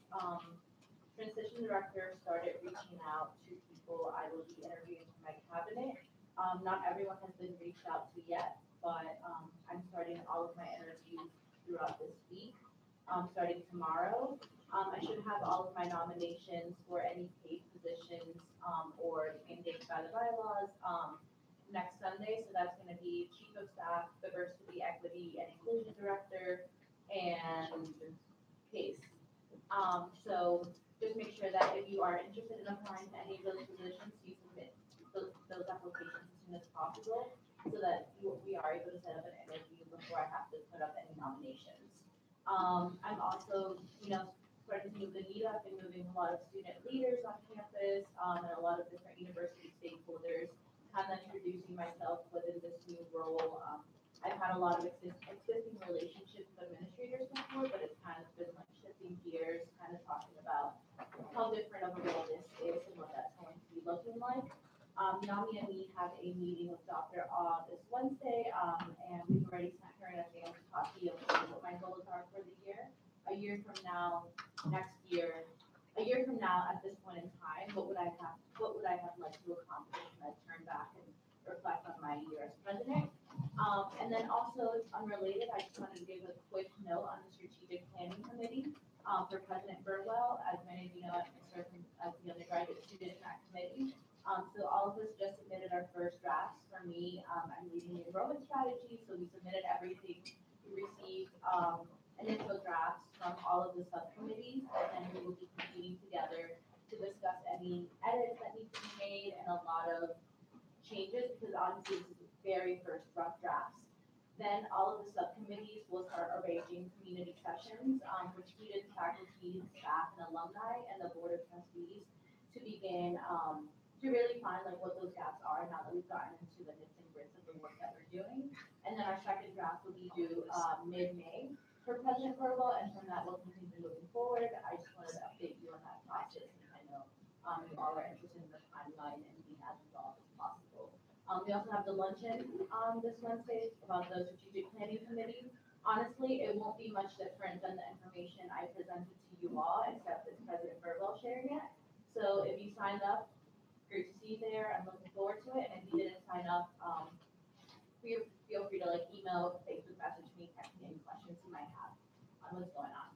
transition director started reaching out to people I will be interviewing for my cabinet. Not everyone has been reached out to yet, but I'm starting all of my interviews throughout this week, starting tomorrow. I should have all of my nominations for any paid positions or mandated by the bylaws next Sunday. So that's going to be chief of staff, diversity, equity, and inclusion director, and case. So just make sure that if you are interested in applying to any of those positions, you submit those applications as soon as possible. so that we are able to set up an interview before I have to put up any nominations. I'm also, starting to move the need. I've been moving a lot of student leaders on campus, and a lot of different university stakeholders, kind of introducing myself within this new role. I've had a lot of existing relationships with administrators before, but it's kind of been like shifting gears, kind of talking about how different of a role this is and what that's going to be looking like. Nami and me have a meeting with Dr. Ah this Wednesday, and we've already sent her an advance copy of what my goals are for the year. A year from now, at this point in time, what would I have liked to accomplish? And I turn back and reflect on my year as president. And then also, it's unrelated, I just wanted to give a quick note on the strategic planning committee, for President Burwell. As many of you know, I serve as the undergraduate student in that committee. So all of us just submitted our first drafts. For me, I'm leading the enrollment strategy, so we submitted everything. We received, initial drafts from all of the subcommittees, and then we will be convening together to discuss any edits that need to be made and a lot of changes, because honestly, this is the very first rough drafts. Then all of the subcommittees will start arranging community sessions, for students, faculty, staff, and alumni, and the board of trustees to begin, to really find like what those gaps are now that we've gotten into the nits and grits of the work that we're doing. And then our second draft will be due, mid-May for President Burwell, and from that we'll continue moving forward. I just wanted to update you on that process, and I know, you all are interested in the timeline and being as involved as possible. We also have the luncheon, this Wednesday about the strategic planning committee. Honestly, it won't be much different than the information I presented to you all, except it's President Burwell sharing it. So if you signed up, great to see you there. I'm looking forward to it. And if you didn't sign up, feel free to like email, Facebook message me, text me any questions you might have on what's going on.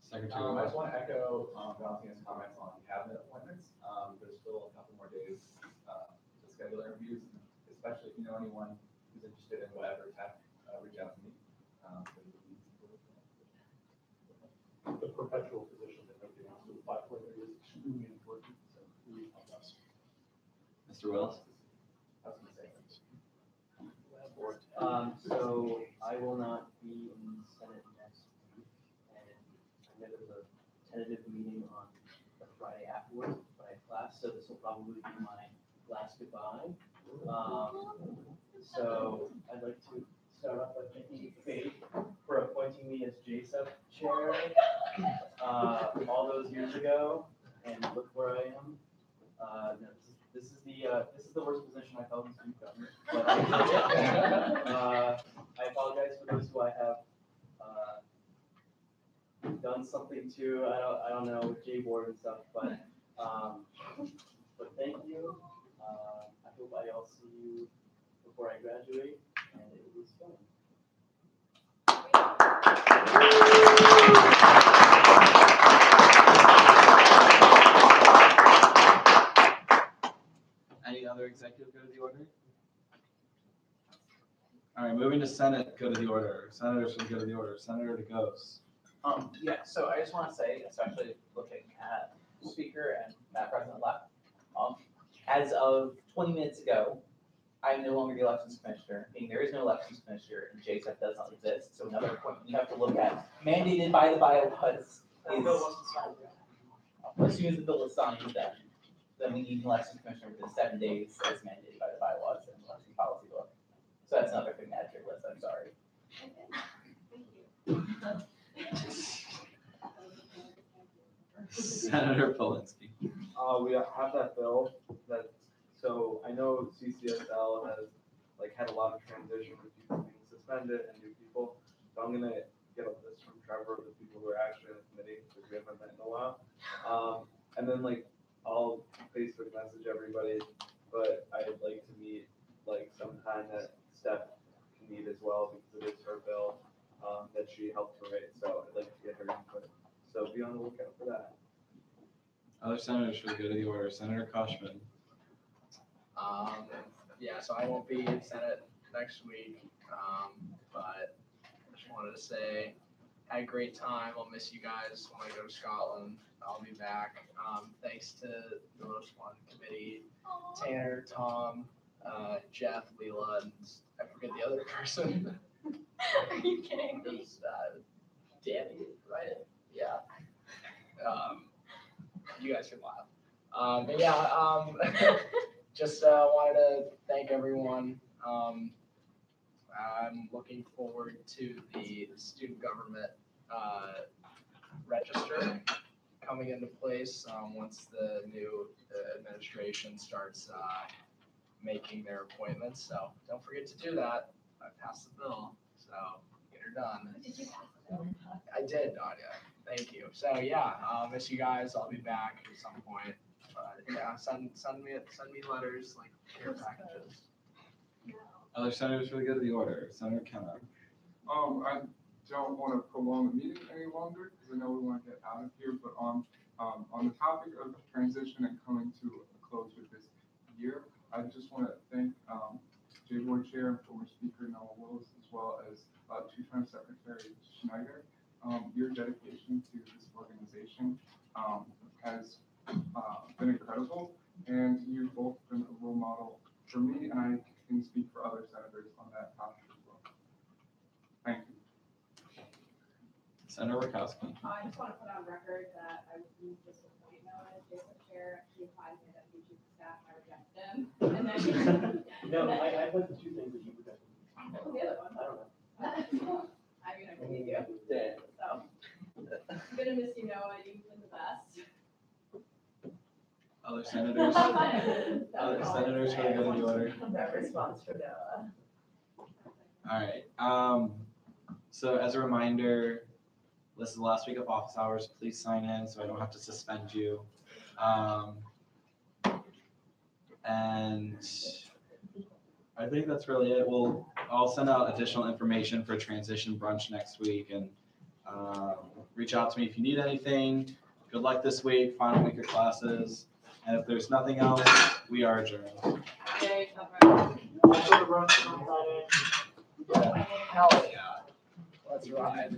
Secretary. I just want to echo Valentina's comments on cabinet appointments. There's still a couple more days to schedule interviews, and especially if you know anyone who's interested in whatever tech, reach out to me. The perpetual position that nobody wants to apply for there is extremely important, so please help us. Mr. Wells? I was gonna say. So I will not be in the Senate next week, and I know there's a tentative meeting on the Friday afterwards, but I have class, so this will probably be my last goodbye. So I'd like to start off by thanking Faith for appointing me as JSUP chair, all those years ago, and look where I am. No, this is the worst position I've held in student government, but I enjoy it. I apologize for those who I have done something to. I don't know, with J-board and stuff, but thank you. I hope I'll see you before I graduate, and it was fun. Any other executive go to the order? All right, moving to Senate, go to the order. Senators should go to the order. Senator DeGose. Yeah, so I just want to say, especially looking at Speaker and Madam President-elect, as of 20 minutes ago, I am no longer the elections commissioner, meaning there is no elections commissioner, and JSEP does not exist. So another point you have to look at, mandated by the bylaws, is as soon as the bill is signed, then we need an elections commissioner within 7 days, as mandated by the bylaws and election policy book. So that's another thing to add to your list. I'm sorry. Senator Polinsky. We have that bill that, so I know CCSL has had a lot of transition with people being suspended and new people. So I'm gonna get a list from Trevor of the people who are actually in the committee, because we haven't met in a while. And then I'll Facebook message everybody, but I'd like to meet sometime that Steph can meet as well, because it is her bill that she helped to write. So I'd like to get her input. So be on the lookout for that. Other senators should go to the order. Senator Koshman. Yeah, so I won't be in Senate next week, but I just wanted to say, had a great time. I'll miss you guys when I go to Scotland. I'll be back. Thanks to the Most Fun Committee, Tanner, Tom, Jeff, Leela, and I forget the other person. Are you kidding It me? was, Danny, right? Yeah. You guys can laugh. But yeah, just wanted to thank everyone. I'm looking forward to the student government register coming into place once the new administration starts making their appointments. So don't forget to do that. I passed the bill, so get her done. Did you pass the bill? I did, Nadia. Thank you. So yeah, miss you guys. I'll be back at some point. But yeah, send me letters, like care packages. Other senators for the good of the order. Senator Kenna. I don't want to prolong the meeting any longer because I know we want to get out of here, but on the topic of transition and coming to a close with this year, I just want to thank J Board Chair and former Speaker Noah Willis, as well as two-time Secretary Schneider. Your dedication to this organization has been incredible, and you've both been a role model for me, and I can speak for other senators on that topic as well. Thank you. Senator Rakowski. I just want to put on record that I was disappointed as Jason Chair. He applied to the deputy chief of staff, I rejected him. And then. No, I put the two things that you rejected. What was the other one? I don't know. I'm gonna believe you. Yeah. So, I'm gonna miss you, Noah. You've been the best. Other senators. Other senators for the good of the order. That response for Noah. All right. So as a reminder, this is the last week of office hours. Please sign in so I don't have to suspend you. And I think that's really it. I'll send out additional information for transition brunch next week, and reach out to me if you need anything. Good luck this week, final week of classes. And if there's nothing else, we are adjourned. Yay, Hell yeah. Let's ride.